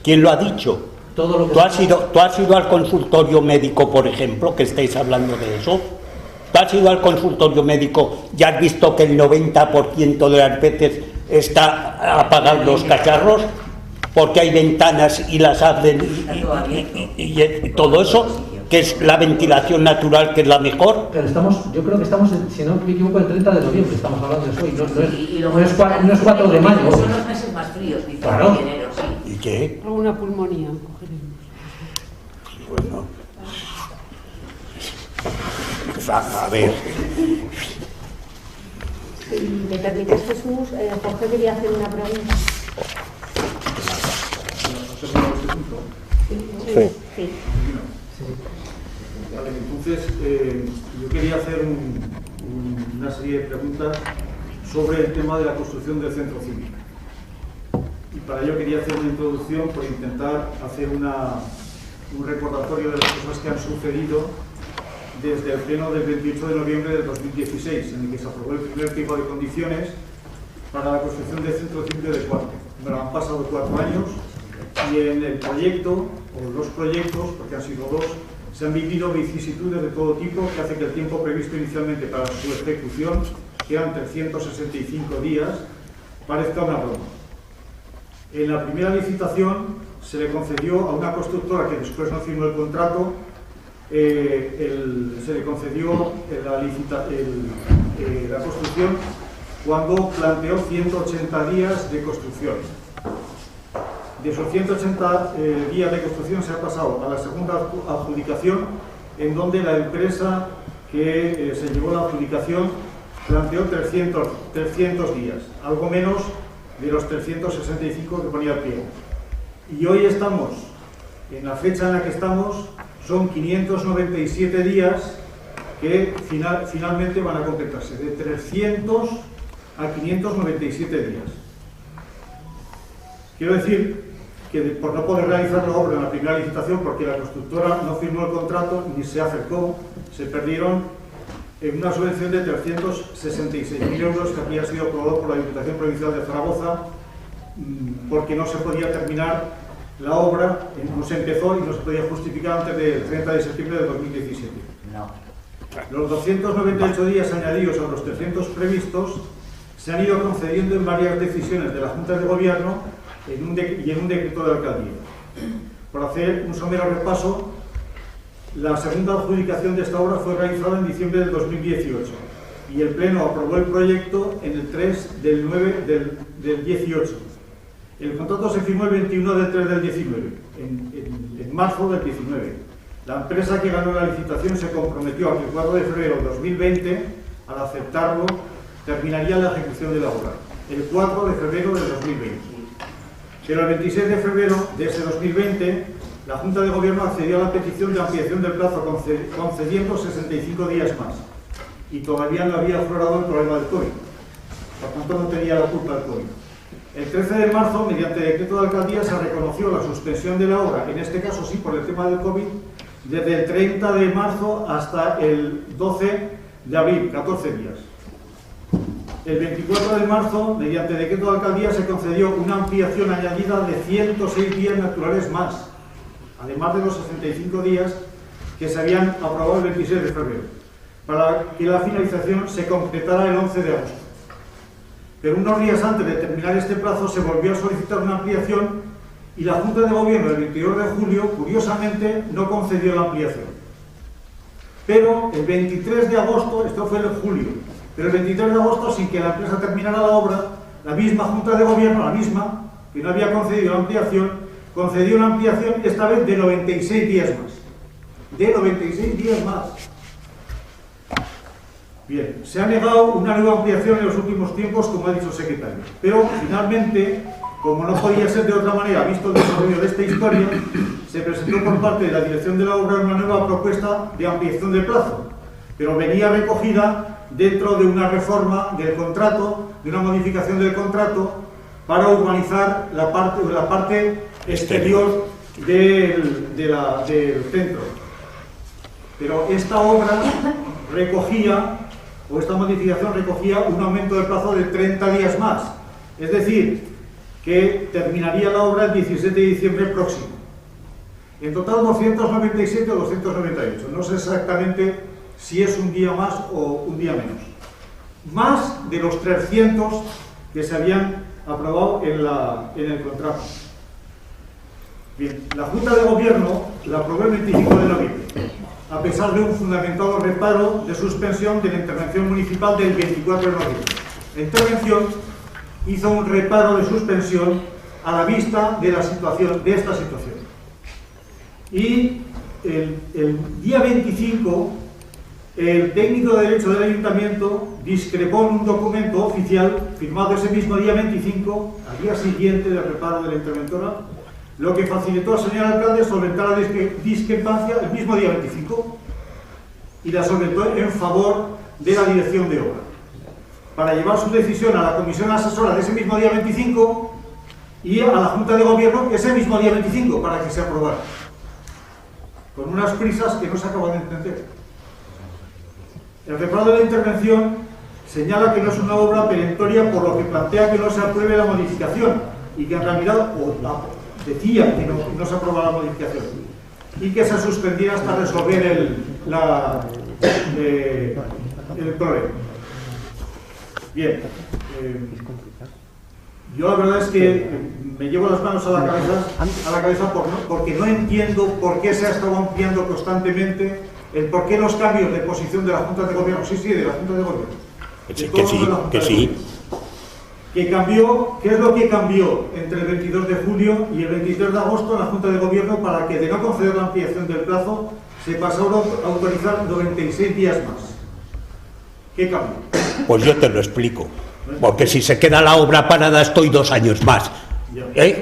¿Quién lo ha dicho? Todo lo que ¿Tú has ido al consultorio médico, por ejemplo, que estáis hablando de eso? ¿Tú has ido al consultorio médico y has visto que el 90% de las veces está apagados los cacharros? Porque hay ventanas y las abren y todo eso, que es la ventilación natural, que es la mejor. Pero yo creo que estamos, si no me equivoco, el 30 de noviembre estamos hablando de eso y no es 4 de mayo. Son los meses más fríos, diciembre Claro. y enero, sí. ¿Y qué? Alguna pulmonía. Bueno, a ver. Si me permites, Jesús, Jorge quería hacer una pregunta. Sí. Vale, entonces yo quería hacer una serie de preguntas sobre el tema de la construcción del centro cívico. Y para ello quería hacer una introducción por intentar hacer un recordatorio de las cosas que han sucedido desde el pleno del 28 de noviembre del 2016, en el que se aprobó el primer tipo de condiciones para la construcción del centro cívico de Cuarte. Bueno, han pasado 4 años y en el proyecto, o los proyectos, porque han sido 2, se han vivido vicisitudes de todo tipo que hace que el tiempo previsto inicialmente para su ejecución, que eran 365 días, parezca una broma. En la primera licitación se le concedió a una constructora que después no firmó el contrato, se le concedió la construcción cuando planteó 180 días de construcción. De esos 180 días de construcción se ha pasado a la segunda adjudicación, en donde la empresa que se llevó la adjudicación planteó 300 días, algo menos de los 365 que ponía el pliego. Y hoy estamos, en la fecha en la que estamos, son 597 días que finalmente van a completarse, de 300 a 597 días. Quiero decir que por no poder realizar la obra en la primera licitación, porque la constructora no firmó el contrato ni se acercó, se perdieron en una subvención de 366.000 euros que había sido aprobado por la Diputación Provincial de Zaragoza, porque no se podía terminar la obra, no se empezó y no se podía justificar antes del 30 de septiembre de 2017. No. Los 298 días añadidos a los 300 previstos se han ido concediendo en varias decisiones de la Junta de Gobierno y en un decreto de alcaldía. Por hacer un somero repaso, la segunda adjudicación de esta obra fue realizada en diciembre del 2018 y el Pleno aprobó el proyecto en el 3 del 9 del 18. El contrato se firmó el 21 del 3 del 19, en marzo del 19. La empresa que ganó la licitación se comprometió a que el 4 de febrero de 2020, al aceptarlo, terminaría la ejecución de la obra, el 4 de febrero del 2020. Pero el 26 de febrero de ese 2020, la Junta de Gobierno accedió a la petición de ampliación del plazo concediendo 65 días más. Y todavía no había aflorado el problema del COVID. Por tanto, no tenía la culpa del COVID. El 13 de marzo, mediante decreto de alcaldía, se reconoció la suspensión de la obra, en este caso sí por el tema del COVID, desde el 30 de marzo hasta el 12 de abril, 14 días. El 24 de marzo, mediante decreto de alcaldía, se concedió una ampliación añadida de 106 días naturales más, además de los 65 días que se habían aprobado el 26 de febrero, para que la finalización se completara el 11 de agosto. Pero unos días antes de terminar este plazo se volvió a solicitar una ampliación y la Junta de Gobierno del 22 de julio, curiosamente, no concedió la ampliación. Pero el 23 de agosto, esto fue en julio, pero el 23 de agosto, sin que la empresa terminara la obra, la misma Junta de Gobierno, la misma, que no había concedido la ampliación, concedió una ampliación esta vez de 96 días más. De 96 días más. Bien, se ha negado una nueva ampliación en los últimos tiempos, como ha dicho el secretario. Pero finalmente, como no podía ser de otra manera, visto el desarrollo de esta historia, se presentó por parte de la dirección de la obra una nueva propuesta de ampliación de plazo, pero venía recogida dentro de una reforma del contrato, de una modificación del contrato, para urbanizar la parte exterior del centro. Pero esta obra recogía, o esta modificación recogía, un aumento de plazo de 30 días más. Es decir, que terminaría la obra el 17 de diciembre próximo. En total 297 o 298. No sé exactamente si es un día más o un día menos. Más de los 300 que se habían aprobado en el contrato. Bien, la Junta de Gobierno la aprobó el 25 de noviembre, a pesar de un fundamentado reparo de suspensión de la intervención municipal del 24 de noviembre. La intervención hizo un reparo de suspensión a la vista de esta situación. Y el día 25, el técnico de Derecho del Ayuntamiento discrepó en un documento oficial firmado ese mismo día 25, al día siguiente del reparo de la interventora, lo que facilitó al señor alcalde solventar la discrepancia el mismo día 25 y la solventó en favor de la dirección de obra, para llevar su decisión a la comisión asesora de ese mismo día 25 y a la Junta de Gobierno ese mismo día 25 para que se aprobara, con unas prisas que no se acaban de entender. El reparo de la intervención señala que no es una obra perentoria, por lo que plantea que no se apruebe la modificación y que en realidad decía que no se aprobaba la modificación y que se suspendiera hasta resolver el problema. Bien, yo la verdad es que me llevo las manos a la cabeza porque no entiendo por qué se ha estado ampliando constantemente, el por qué los cambios de posición de la Junta de Gobierno, de la Junta de Gobierno. Que sí. ¿Qué cambió? ¿Qué es lo que cambió entre el 22 de julio y el 23 de agosto en la Junta de Gobierno para que, de no conceder la ampliación del plazo, se pasó a autorizar 96 días más? ¿Qué cambió? Pues yo te lo explico. Porque si se queda la obra parada, estoy 2 años más.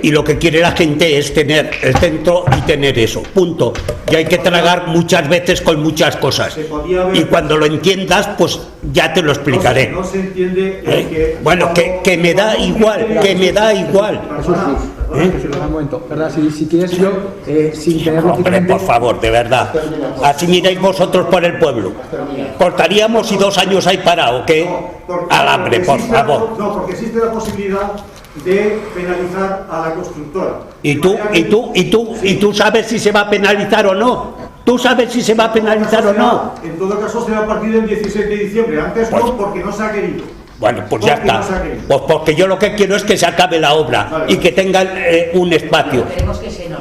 Y lo que quiere la gente es tener el centro y tener eso, punto. Y hay que tragar muchas veces con muchas cosas. Y cuando lo entiendas, pues ya te lo explicaré. No se entiende bueno, que me da igual, que me da igual. Un momento, ¿verdad? Si quieres yo, sin tener hombre, por favor, de verdad. Así miráis vosotros por el pueblo. Cortaríamos y 2 años hay parado, ¿qué? Alambre, por favor. No, porque existe la posibilidad de penalizar a la constructora. ¿Y tú sabes si se va a penalizar o no? ¿Tú sabes si se va a penalizar o no? En todo caso será a partir del 16 de diciembre. Antes no, porque no se ha querido. Bueno, pues ya está. Pues porque yo lo que quiero es que se acabe la obra y que tengan un espacio.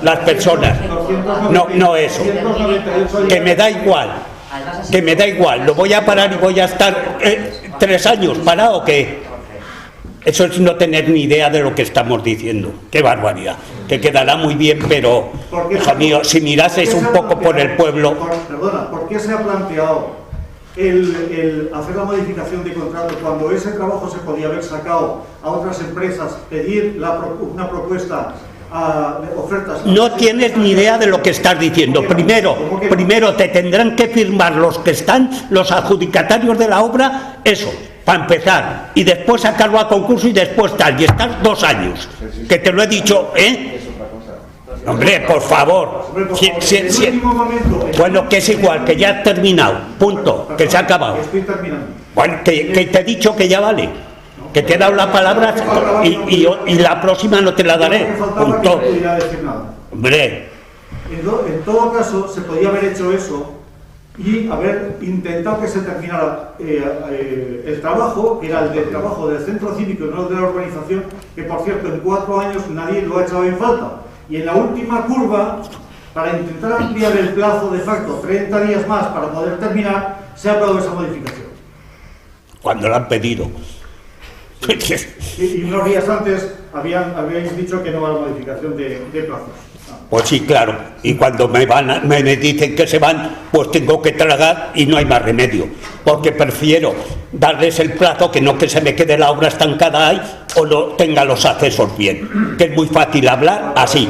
Las personas. No eso. Que me da igual. Que me da igual. Lo voy a parar y voy a estar 3 años parado, ¿qué? Eso es no tener ni idea de lo que estamos diciendo. ¡Qué barbaridad! Que quedará muy bien, pero, hijo mío, si mirases un poco por el pueblo... Perdona, ¿por qué se ha planteado el hacer la modificación de contrato cuando ese trabajo se podía haber sacado a otras empresas, pedir una propuesta de ofertas? No tienes ni idea de lo que estás diciendo. Primero te tendrán que firmar los que están, los adjudicatarios de la obra, eso. para empezar, y después sacarlo a concurso y después tal, y estar 2 años, que te lo he dicho, ¿eh? Hombre, por favor. Bueno, que es igual, que ya has terminado, punto, que se ha acabado. Estoy terminando. Bueno, que te he dicho que ya vale, que te he dado la palabra y la próxima no te la daré, punto. Hombre. En todo caso, se podía haber hecho eso y haber intentado que se terminara el trabajo, que era el del trabajo del centro cívico y no el de la urbanización, que por cierto en 4 años nadie lo ha echado en falta. Y en la última curva, para intentar ampliar el plazo de facto 30 días más para poder terminar, se ha aprobado esa modificación. Cuando la han pedido. Y unos días antes habíais dicho que no va a la modificación de plazos. Pues sí, claro, y cuando me dicen que se van, pues tengo que tragar y no hay más remedio, porque prefiero darles el plazo que no que se me quede la obra estancada ahí o no tenga los accesos bien, que es muy fácil hablar así,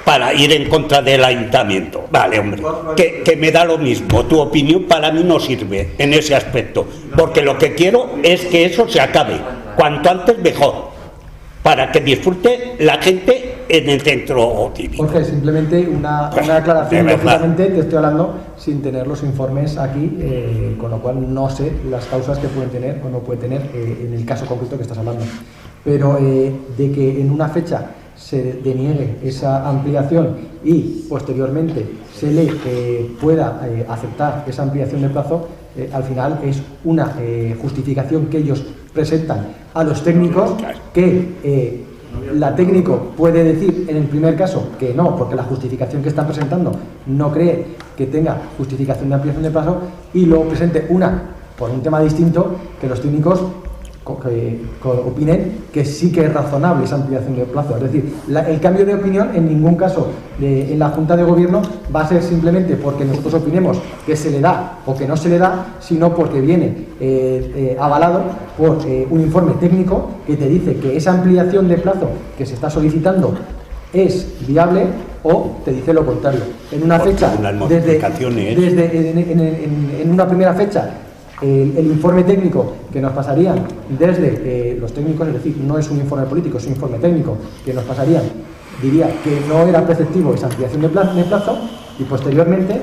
para ir en contra del ayuntamiento. Vale, hombre, que me da lo mismo, tu opinión para mí no sirve en ese aspecto, porque lo que quiero es que eso se acabe, cuanto antes mejor, para que disfrute la gente en el centro cívico. Jorge, simplemente una aclaración. Lógicamente te estoy hablando sin tener los informes aquí, con lo cual no sé las causas que pueden tener o no pueden tener en el caso concreto que estás hablando. Pero de que en una fecha se deniegue esa ampliación y posteriormente se le pueda aceptar esa ampliación de plazo, al final es una justificación que ellos presentan a los técnicos, que la técnico puede decir en el primer caso que no, porque la justificación que están presentando no cree que tenga justificación de ampliación de plazo, y luego presente una por un tema distinto, que los técnicos opinen que sí que es razonable esa ampliación de plazo. Es decir, el cambio de opinión en ningún caso en la Junta de Gobierno va a ser simplemente porque nosotros opinemos que se le da o que no se le da, sino porque viene avalado por un informe técnico que te dice que esa ampliación de plazo que se está solicitando es viable, o te dice lo contrario. En una fecha, en una primera fecha, el informe técnico que nos pasarían desde los técnicos, es decir, no es un informe político, es un informe técnico que nos pasarían, diría que no era preceptivo esa ampliación de plazo, y posteriormente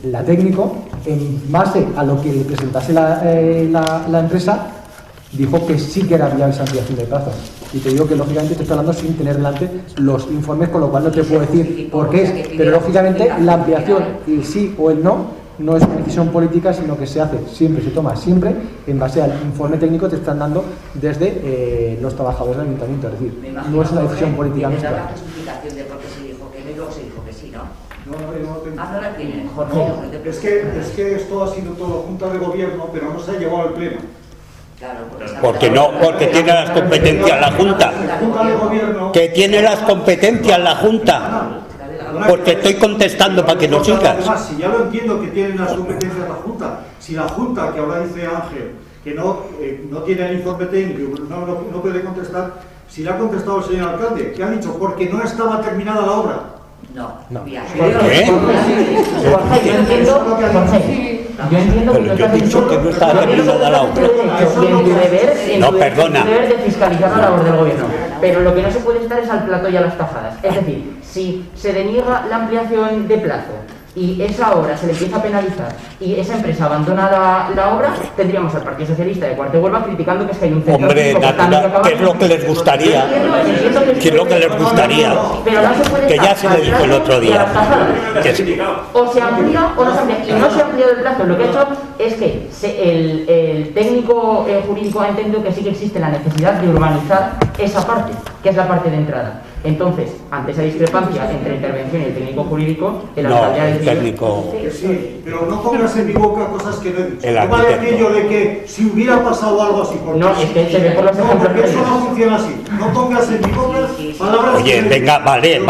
la técnico, en base a lo que le presentase la empresa, dijo que sí que era viable esa ampliación de plazo. Y te digo que lógicamente te estoy hablando sin tener delante los informes, con lo cual no te puedo decir por qué es, pero lógicamente la ampliación, el sí o el no es una decisión política, sino que se hace siempre, se toma siempre en base al informe técnico que te están dando desde los trabajadores del ayuntamiento. Es decir, no es una decisión política nuestra. la justificación de por qué se dijo que no y luego se dijo que sí, ¿no? No la tiene. Es que esto ha sido todo Junta de Gobierno, pero no se ha llevado al Pleno. Porque tiene las competencias la Junta. Que tiene las competencias la Junta. Porque estoy contestando para que nos sigas. Además, si ya lo entiendo que tienen las competencias la Junta, si la Junta, que ahora dice Ángel, que no tiene el informe técnico, no puede contestar, si le ha contestado el señor alcalde, que ha dicho porque no estaba terminada la obra. No. Yo entiendo que yo he dicho que no estaba terminada la obra. No, perdona. De fiscalizar la labor del gobierno. Pero lo que no se puede estar es al plato y a las tajadas. Es decir, si se deniega la ampliación de plazo y esa obra se le empieza a penalizar y esa empresa abandona la obra, tendríamos al Partido Socialista de Cuarto de Huelva criticando que es que hay un centro. Hombre, natural, que es lo que les gustaría. Que es lo que les gustaría. Pero no se puede que ya se le dijo el otro día. O se amplía o no se amplía. Y no se ha ampliado el plazo. Lo que ha hecho es que el técnico jurídico ha entendido que sí que existe la necesidad de urbanizar esa parte, que es la parte de entrada. Entonces, ante esa discrepancia entre intervención y el técnico jurídico, el alcalde ha decidido... técnico... Sí, pero no pongas en mi boca cosas que no he dicho. No vale aquello de que si hubiera pasado algo así... No, es que se ve por los ejemplos que eso no funciona así. No pongas en mi boca palabras... Oye, venga, vale,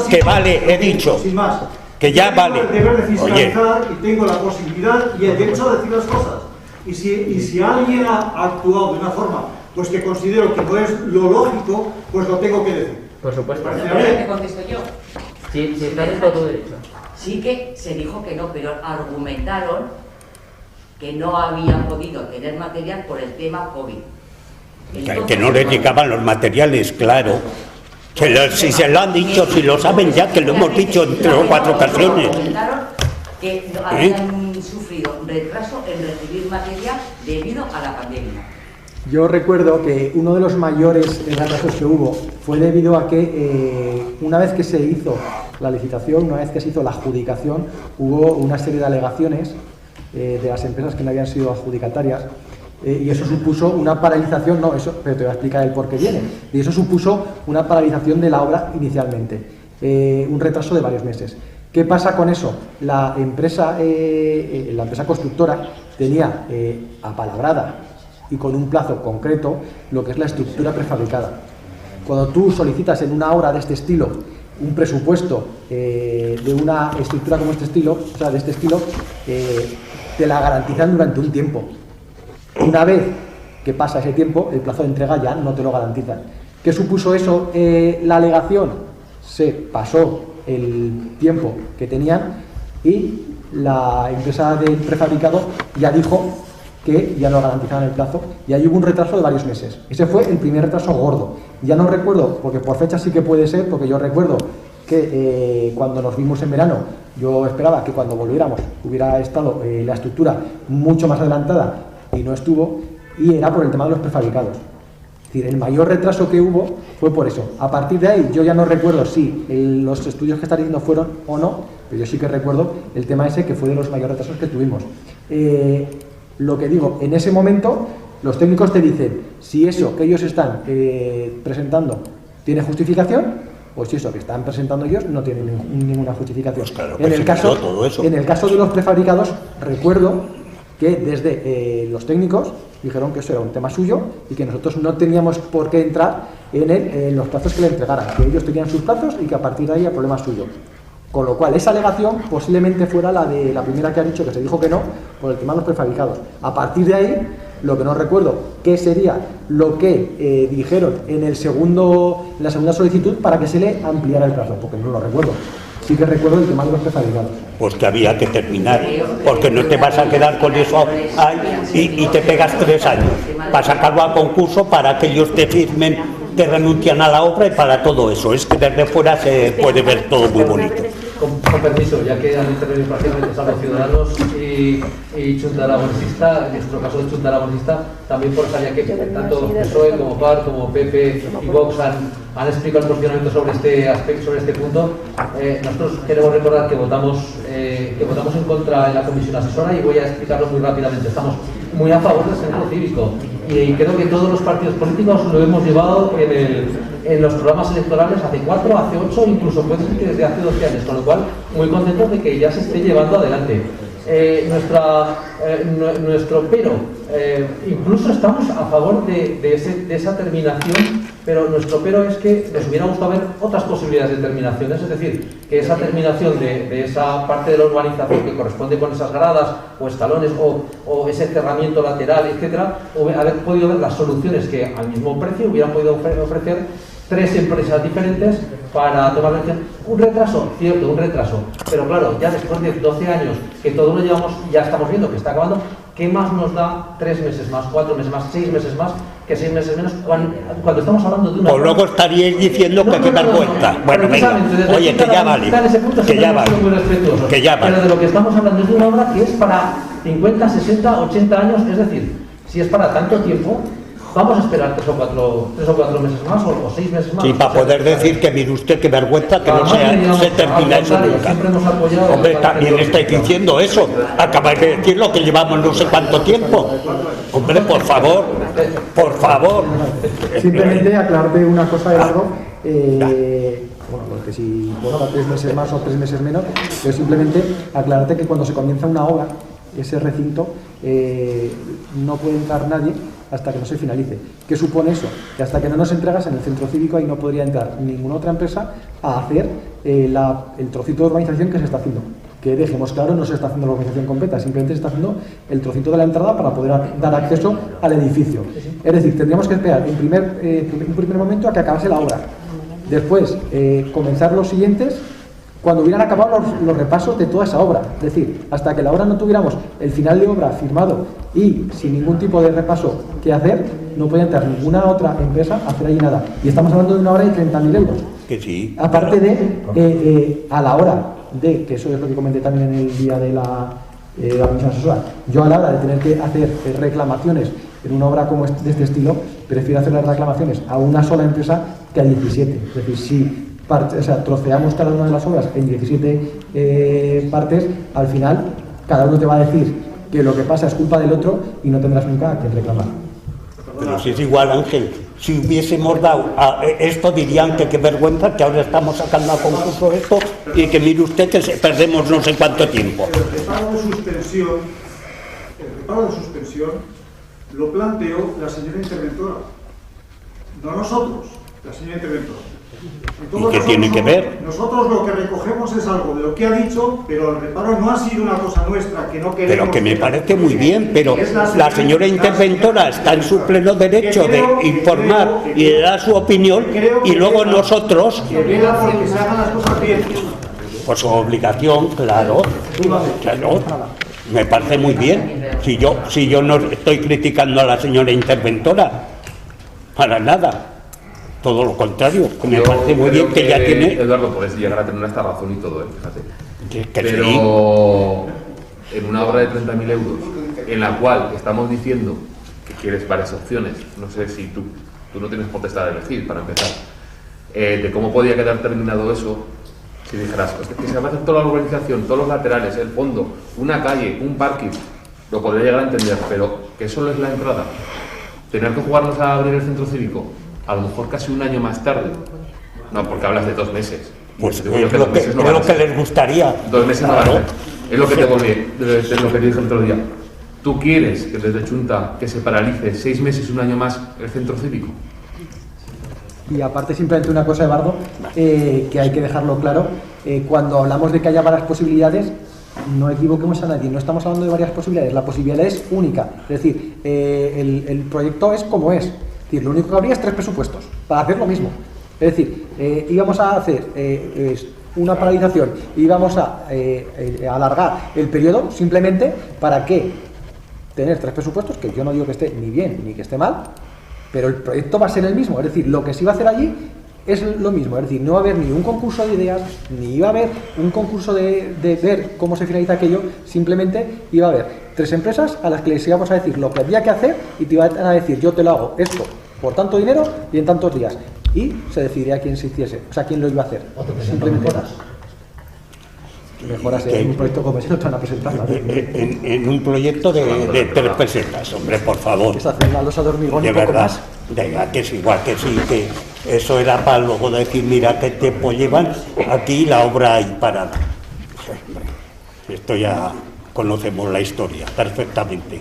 que vale, he dicho. Sin más. Que ya vale. Tengo el deber de fiscalizar y tengo la posibilidad y el derecho a decir las cosas. Y si alguien ha actuado de una forma pues que considero que no es lo lógico, pues lo tengo que decir. Por supuesto. ¿Te contesto yo? Sí, está en todo tu derecho. Sí que se dijo que no, pero argumentaron que no habían podido tener material por el tema COVID. Entonces, que no les llegaban los materiales, claro. Si se lo han dicho, si lo saben ya, que lo hemos dicho en 3 o 4 ocasiones. Que habían sufrido retraso en recibir material debido a la pandemia. Yo recuerdo que uno de los mayores retrasos que hubo fue debido a que una vez que se hizo la licitación, una vez que se hizo la adjudicación, hubo una serie de alegaciones de las empresas que no habían sido adjudicatarias, y eso supuso una paralización, pero te voy a explicar el por qué viene, y eso supuso una paralización de la obra inicialmente, un retraso de varios meses. ¿Qué pasa con eso? La empresa constructora tenía apalabrada y con un plazo concreto lo que es la estructura prefabricada. Cuando tú solicitas en una obra de este estilo un presupuesto de una estructura como de este estilo, te la garantizan durante un tiempo. Una vez que pasa ese tiempo, el plazo de entrega ya no te lo garantizan. ¿Qué supuso eso? La alegación, se pasó el tiempo que tenían y la empresa del prefabricado ya dijo que ya no garantizaban el plazo, y ahí hubo un retraso de varios meses. Ese fue el primer retraso gordo. Ya no recuerdo, porque por fecha sí que puede ser, porque yo recuerdo que cuando nos vimos en verano, yo esperaba que cuando volviéramos hubiera estado la estructura mucho más adelantada y no estuvo, y era por el tema de los prefabricados. Es decir, el mayor retraso que hubo fue por eso. A partir de ahí, yo ya no recuerdo si los estudios que están diciendo fueron o no, pero yo sí que recuerdo el tema ese, que fue de los mayores retrasos que tuvimos. Lo que digo, en ese momento, los técnicos te dicen si eso que ellos están presentando tiene justificación, o si eso que están presentando ellos no tiene ninguna justificación. Pues claro, en el caso de los prefabricados, recuerdo que desde los técnicos dijeron que eso era un tema suyo y que nosotros no teníamos por qué entrar en los plazos que le entregaran, que ellos tenían sus plazos y que a partir de ahí el problema es suyo. Con lo cual, esa alegación posiblemente fuera la de la primera que ha dicho, que se dijo que no, por el tema de los prefabricados. A partir de ahí, lo que no recuerdo, qué sería lo que dijeron en la segunda solicitud para que se le ampliara el plazo, porque no lo recuerdo. Sí que recuerdo el tema de los prefabricados. Pues que había que terminar, porque no te vas a quedar con eso y te pegas 3 años para sacarlo a concurso, para que ellos te firmen, te renuncian a la obra y para todo eso. Es que desde fuera se puede ver todo muy bonito. Con permiso, ya que han intervenido prácticamente los ciudadanos y Junta Aragonesista, en nuestro caso de Junta Aragonesista, también por ya que tanto PSOE como PAR, como PP y Vox han explicado el posicionamiento sobre este aspecto, sobre este punto. Nosotros queremos recordar que votamos en contra en la comisión asesora, y voy a explicarlo muy rápidamente. Estamos muy a favor del centro cívico, y creo que todos los partidos políticos lo hemos llevado en los programas electorales hace 4, hace 8, incluso puede ser que desde hace 12 años, con lo cual muy contentos de que ya se esté llevando adelante. Nuestro pero, incluso estamos a favor de esa terminación, pero nuestro pero es que nos hubiera gustado ver otras posibilidades de terminaciones, es decir, que esa terminación de esa parte de la urbanización que corresponde con esas gradas o escalones o ese cerramiento lateral, etcétera, haber podido ver las soluciones que al mismo precio hubieran podido ofrecer 3 empresas diferentes para tomar la decisión. Un retraso, cierto, un retraso, pero claro, ya después de 12 años que todo lo llevamos, ya estamos viendo que está acabando. ¿Qué más nos da 3 meses más, 4 meses más, 6 meses más, que 6 meses menos, cuando estamos hablando de una... Pues luego estaríais diciendo que qué vergüenza. Bueno, venga, oye, que ya vale, que ya vale, que ya vale. Pero de lo que estamos hablando es de una obra que es para 50, 60, 80 años, es decir, si es para tanto tiempo, vamos a esperar 3 o 4 meses más o 6 meses más. Y para poder decir que mire usted qué vergüenza que no se termina eso nunca. Hombre, también estáis diciendo eso. Acabáis de decir lo que llevamos no sé cuánto tiempo. Hombre, por favor, por favor. Simplemente aclararte una cosa, Eduardo. Porque si da 3 meses más o 3 meses menos, pero simplemente aclararte que cuando se comienza una obra, ese recinto, no puede entrar nadie hasta que no se finalice. ¿Qué supone eso? Que hasta que no nos entregas en el centro cívico, ahí no podría entrar ninguna otra empresa a hacer el trocito de urbanización que se está haciendo. Que dejemos claro, no se está haciendo la urbanización completa, simplemente se está haciendo el trocito de la entrada para poder dar acceso al edificio. Es decir, tendríamos que esperar en un primer momento a que acabase la obra. Después, comenzar los siguientes cuando hubieran acabado los repasos de toda esa obra. Es decir, hasta que la obra no tuviéramos el final de obra firmado y sin ningún tipo de repaso que hacer, no podía entrar ninguna otra empresa a hacer allí nada. Y estamos hablando de una obra de 30.000 euros. Que sí. Aparte de, a la hora de, que eso es lo que comenté también en el día de la comisión asesora, yo a la hora de tener que hacer reclamaciones en una obra como de este estilo, prefiero hacer las reclamaciones a una sola empresa que a 17. Es decir, si troceamos cada una de las obras en 17 partes, al final cada uno te va a decir que lo que pasa es culpa del otro y no tendrás nunca a quien reclamar. Pero si es igual, Ángel, si hubiésemos dado a esto, dirían que qué vergüenza que ahora estamos sacando a concurso esto y que mire usted que perdemos no sé cuánto tiempo. El reparo de suspensión lo planteó la señora interventora, no nosotros, la señora interventora. ¿Y qué tiene que ver? Nosotros lo que recogemos es algo de lo que ha dicho, pero el reparo no ha sido una cosa nuestra que no queremos. Pero que me parece muy bien, pero la señora interventora está en su pleno derecho de informar y de dar su opinión, y luego nosotros, que vela porque se hagan las cosas bien. por su obligación, claro, me parece muy bien. Si yo no estoy criticando a la señora interventora, para nada. Todo lo contrario, que me parece muy bien que ya tiene... Eduardo, puedes llegar a tener esta razón y todo, fíjate. Pero sí, en una obra de 30.000 euros, en la cual estamos diciendo que quieres varias opciones, no sé si tú no tienes potestad de elegir, para empezar, de cómo podía quedar terminado eso, si dijeras, pues, que se va a hacer toda la urbanización, todos los laterales, el fondo, una calle, un parking, lo podría llegar a entender, pero que solo es la entrada. Tener que jugarnos a abrir el centro cívico, a lo mejor casi un año más tarde. No, porque hablas de 2 meses. Pues es lo que les gustaría. 2 meses no van a ser. Es lo que te volví, es lo que te dije el otro día. ¿Tú quieres que desde Chunta que se paralice 6 meses, un año más el centro cívico? Y aparte, simplemente una cosa, Eduardo, que hay que dejarlo claro, cuando hablamos de que haya varias posibilidades, no equivoquemos a nadie, no estamos hablando de varias posibilidades, la posibilidad es única, es decir, el proyecto es como es. Es decir, lo único que habría es 3 presupuestos para hacer lo mismo. Es decir, íbamos a hacer una paralización, íbamos a alargar el periodo simplemente para que tener 3 presupuestos, que yo no digo que esté ni bien ni que esté mal, pero el proyecto va a ser el mismo. Es decir, lo que se iba a hacer allí es lo mismo. Es decir, no va a haber ni un concurso de ideas, ni iba a haber un concurso de ver cómo se finaliza aquello, simplemente iba a haber 3 empresas a las que les íbamos a decir lo que había que hacer y te iban a decir, yo te lo hago esto por tanto dinero y en tantos días, y se decidiría quién se hiciese, o sea, quién lo iba a hacer. Simplemente mejoras en un proyecto como ese no te van a presentar. En un proyecto de 3 pesetas, hombre, por favor. Es hacer la losa de hormigón de un poco verdad, más. Que es igual, que sí, que eso era para luego decir, mira qué tiempo llevan aquí la obra ahí parada. Hombre, esto ya conocemos la historia perfectamente.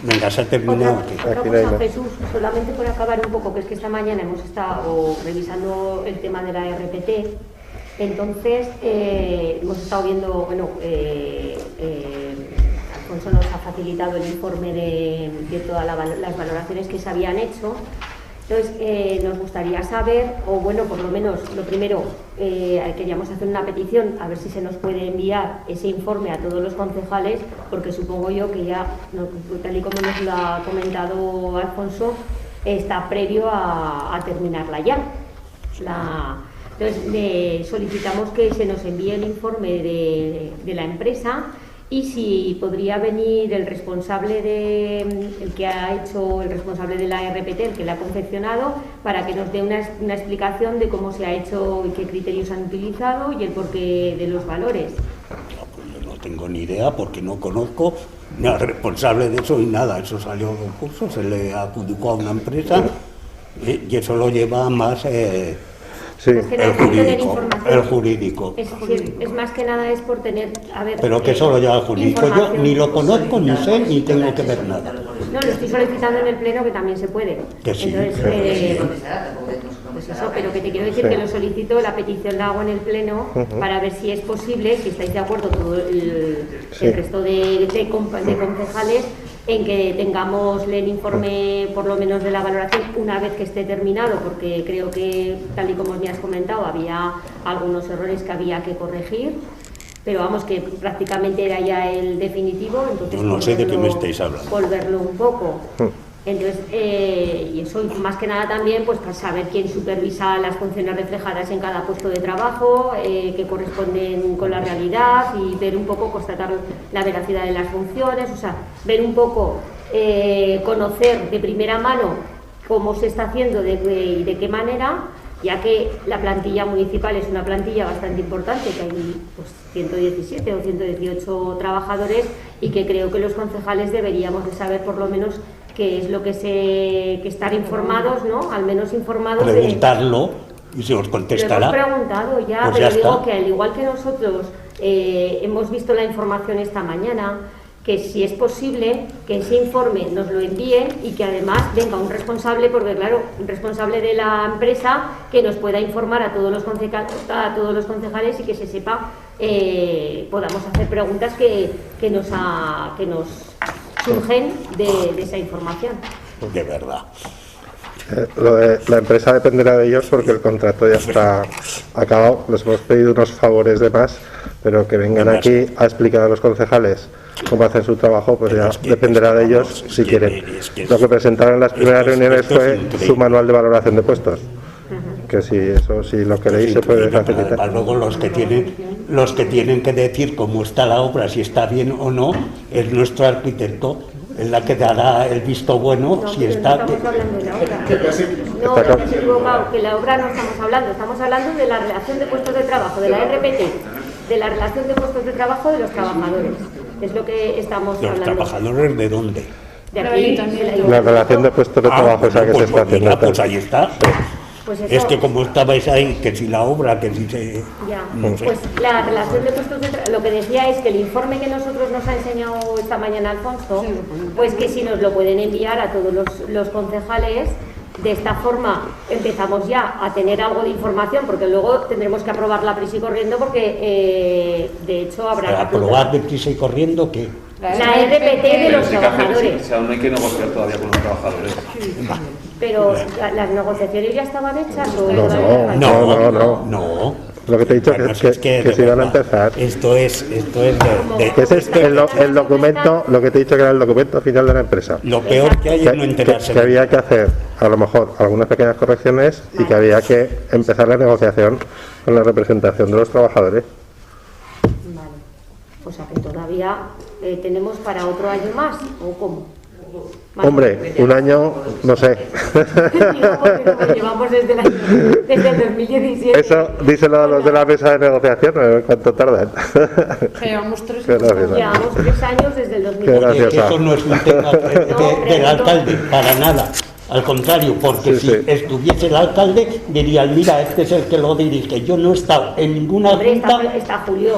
Venga, se ha terminado. Otra cosa, Jesús, solamente por acabar un poco, que es que esta mañana hemos estado revisando el tema de la RPT. Entonces, hemos estado viendo, bueno, Alfonso nos ha facilitado el informe de todas las valoraciones que se habían hecho. Entonces, nos gustaría saber, o bueno, por lo menos, lo primero, queríamos hacer una petición, a ver si se nos puede enviar ese informe a todos los concejales, porque supongo yo que ya, tal y como nos lo ha comentado Alfonso, está previo a terminarla ya. Entonces, solicitamos que se nos envíe el informe de la empresa y si podría venir el responsable el que ha hecho, el responsable de la RPT, el que la ha confeccionado, para que nos dé una explicación de cómo se ha hecho y qué criterios han utilizado y el porqué de los valores. No tengo ni idea porque no conozco ni al responsable de eso ni nada. Eso salió de un curso, se le adjudicó a una empresa y eso lo lleva más... Sí. El jurídico. Es más que nada es por tener... A ver, pero que solo lleva el jurídico. Yo ni lo conozco, ni sé, ni tengo que ver nada. No, lo estoy solicitando en el pleno, que también se puede. Que sí. Entonces, Pues eso, pero que te quiero decir que lo solicito, la petición la hago en el Pleno para ver si es posible, si estáis de acuerdo todo el resto de concejales, en que tengamos el informe por lo menos de la valoración una vez que esté terminado, porque creo que, tal y como me has comentado, había algunos errores que había que corregir, pero vamos, que prácticamente era ya el definitivo, entonces no sé de qué me estáis hablando. Volverlo un poco. Entonces, y eso más que nada también, pues para saber quién supervisa las funciones reflejadas en cada puesto de trabajo, que corresponden con la realidad, y ver un poco, constatar la veracidad de las funciones, o sea, ver un poco, conocer de primera mano cómo se está haciendo y de qué manera, ya que la plantilla municipal es una plantilla bastante importante, que hay pues 117 o 118 trabajadores, y que creo que los concejales deberíamos de saber por lo menos qué es lo que estar informados, ¿no? Al menos informados. Preguntarlo y se os contestará. Lo hemos preguntado ya, pues pero ya digo está. que al igual que nosotros hemos visto la información esta mañana, que si es posible que ese informe nos lo envíen y que además venga un responsable, porque claro, un responsable de la empresa que nos pueda informar a todos los concejales y que se sepa, podamos hacer preguntas que nos surgen de esa información. De verdad. La empresa dependerá de ellos porque el contrato ya está acabado. Les hemos pedido unos favores de más, pero que vengan aquí a explicar a los concejales cómo hacen su trabajo, pues ya dependerá de ellos si quieren. Lo que presentaron en las primeras reuniones fue su manual de valoración de puestos, que si lo queréis se puede facilitar. Luego los que tienen que decir cómo está la obra, si está bien o no, es nuestro arquitecto, es la que dará el visto bueno, si está. No estamos hablando de la obra. No, te has equivocado, que la obra no estamos hablando de la relación de puestos de trabajo, de la RPT, de la relación de puestos de trabajo de los trabajadores. Es lo que estamos hablando. ¿Los trabajadores de dónde? De aquí, la relación de puestos de trabajo esa que se está haciendo. Pues ahí está. Pues eso, es que como estabais ahí, que si la obra, que si se. Ya, no sé. pues la relación de puestos de trabajo, lo que decía es que el informe que nosotros nos ha enseñado esta mañana Alfonso, pues que si nos lo pueden enviar a todos los concejales. De esta forma empezamos ya a tener algo de información, porque luego tendremos que aprobar la prisa y corriendo, porque de hecho habrá... ¿Aprobar de prisa y corriendo qué? La RPT de los trabajadores. Si aún hay que negociar todavía con los trabajadores. Pero ¿las negociaciones ya estaban hechas? ¿O No. Lo que te he dicho es que si van a empezar. Esto es que ese es el documento, lo que te he dicho que era el documento final de la empresa. Lo peor que hay es no enterarse. Que había que hacer, a lo mejor, algunas pequeñas correcciones y que había que empezar la negociación con la representación de los trabajadores. Vale. O sea que todavía tenemos para otro año más, ¿o cómo? Hombre, un año, no sé. Llevamos desde el 2017. Eso díselo a los de la mesa de negociación, a ver cuánto tardan. Llevamos 3 años desde el 2017. Eso no es un tema del alcalde, para nada. Al contrario, porque si estuviese el alcalde, dirían, mira, este es el que lo dirige. Yo no he estado en ninguna junta. Está Julio.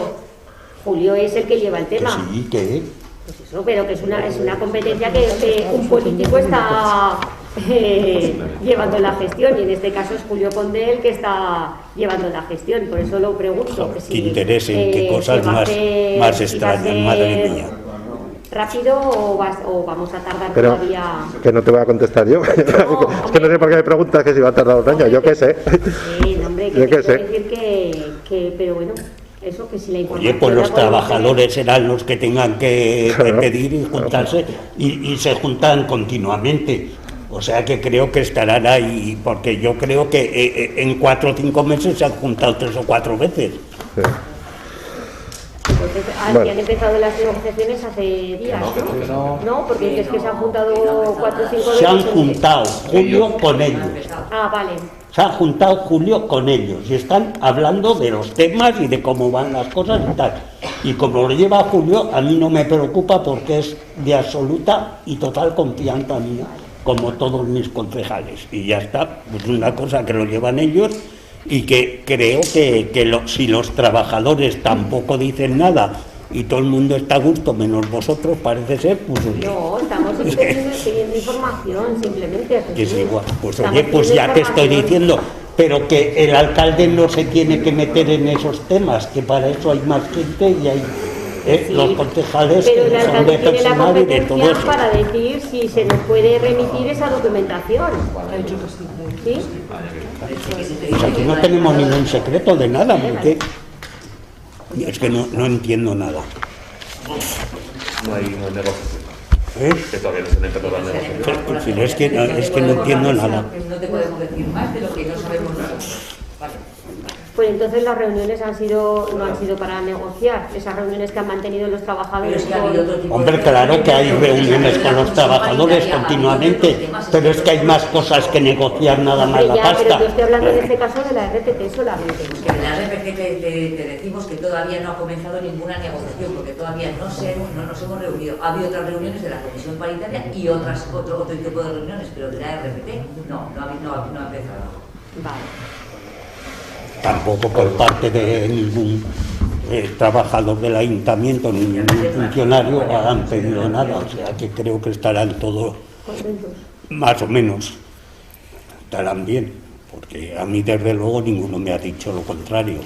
Julio es el que lleva el tema. Que sí, que... Pues eso, pero que es una competencia que un político está llevando la gestión, y en este caso es Julio Conde el que está llevando la gestión, por eso lo pregunto. Que interés en qué cosas más extrañas, madre mía. ¿Rápido o vamos a tardar pero todavía? Que no te voy a contestar yo. Es que no sé por qué me preguntas que si va a tardar un año, yo qué sé. Sí, hombre, yo qué sé. Decir que, pero bueno. Eso, que si la Oye, pues los trabajadores serán los que tengan que pedir y juntarse, y se juntan continuamente. O sea que creo que estarán ahí, porque yo creo que en 4 o 5 meses se han juntado 3 o 4 veces. Sí. Entonces, han empezado las negociaciones hace días, ¿no? No, porque es que se han juntado 4 o 5 veces. Se han juntado Julio con ellos. Ah, vale. Se ha juntado Julio con ellos y están hablando de los temas y de cómo van las cosas y tal. Y como lo lleva Julio, a mí no me preocupa porque es de absoluta y total confianza mía, como todos mis concejales. Y ya está, pues una cosa que lo llevan ellos, y que creo que si los trabajadores tampoco dicen nada y todo el mundo está a gusto, menos vosotros, parece ser, pues oye. No, estamos pidiendo información, simplemente. Que es igual. Pues oye, pues ya te estoy diciendo pero que el alcalde no se tiene que meter en esos temas, que para eso hay más gente y hay Sí, los concejales pero el que son alcalde de tiene la personal y de todo competencia eso. para decir si se nos puede remitir esa documentación. ¿Sí? Pues aquí no tenemos ningún secreto de nada, porque es que no entiendo nada. No hay negociación. Que todavía no se han empezado las negociaciones. Es que no entiendo nada. No te podemos decir más de lo que no sabemos nosotros. Vale. Pues entonces las reuniones no han sido para negociar, esas reuniones que han mantenido los trabajadores. Pero es que ha habido otro tipo Hombre, de claro que hay reuniones con los trabajadores continuamente, pero es que hay más cosas que negociar nada más la Ya, pero yo pasta. estoy hablando en este caso de la RPT solamente. Pues que en la RPC te decimos que todavía no ha comenzado ninguna negociación, porque todavía no nos hemos reunido. Ha habido otras reuniones de la Comisión Paritaria y otro tipo de reuniones, pero de la RPT no ha empezado. Vale. Tampoco por parte de ningún trabajador del ayuntamiento ni ningún funcionario han pedido nada, o sea que creo que estarán todos más o menos, estarán bien, porque a mí desde luego ninguno me ha dicho lo contrario.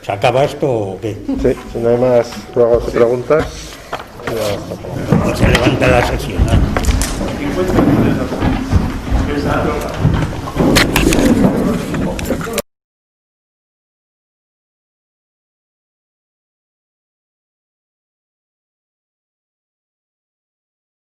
¿Se acaba esto o qué? Sí, si no hay más luego preguntas. Se levanta la sesión. 50 minutos.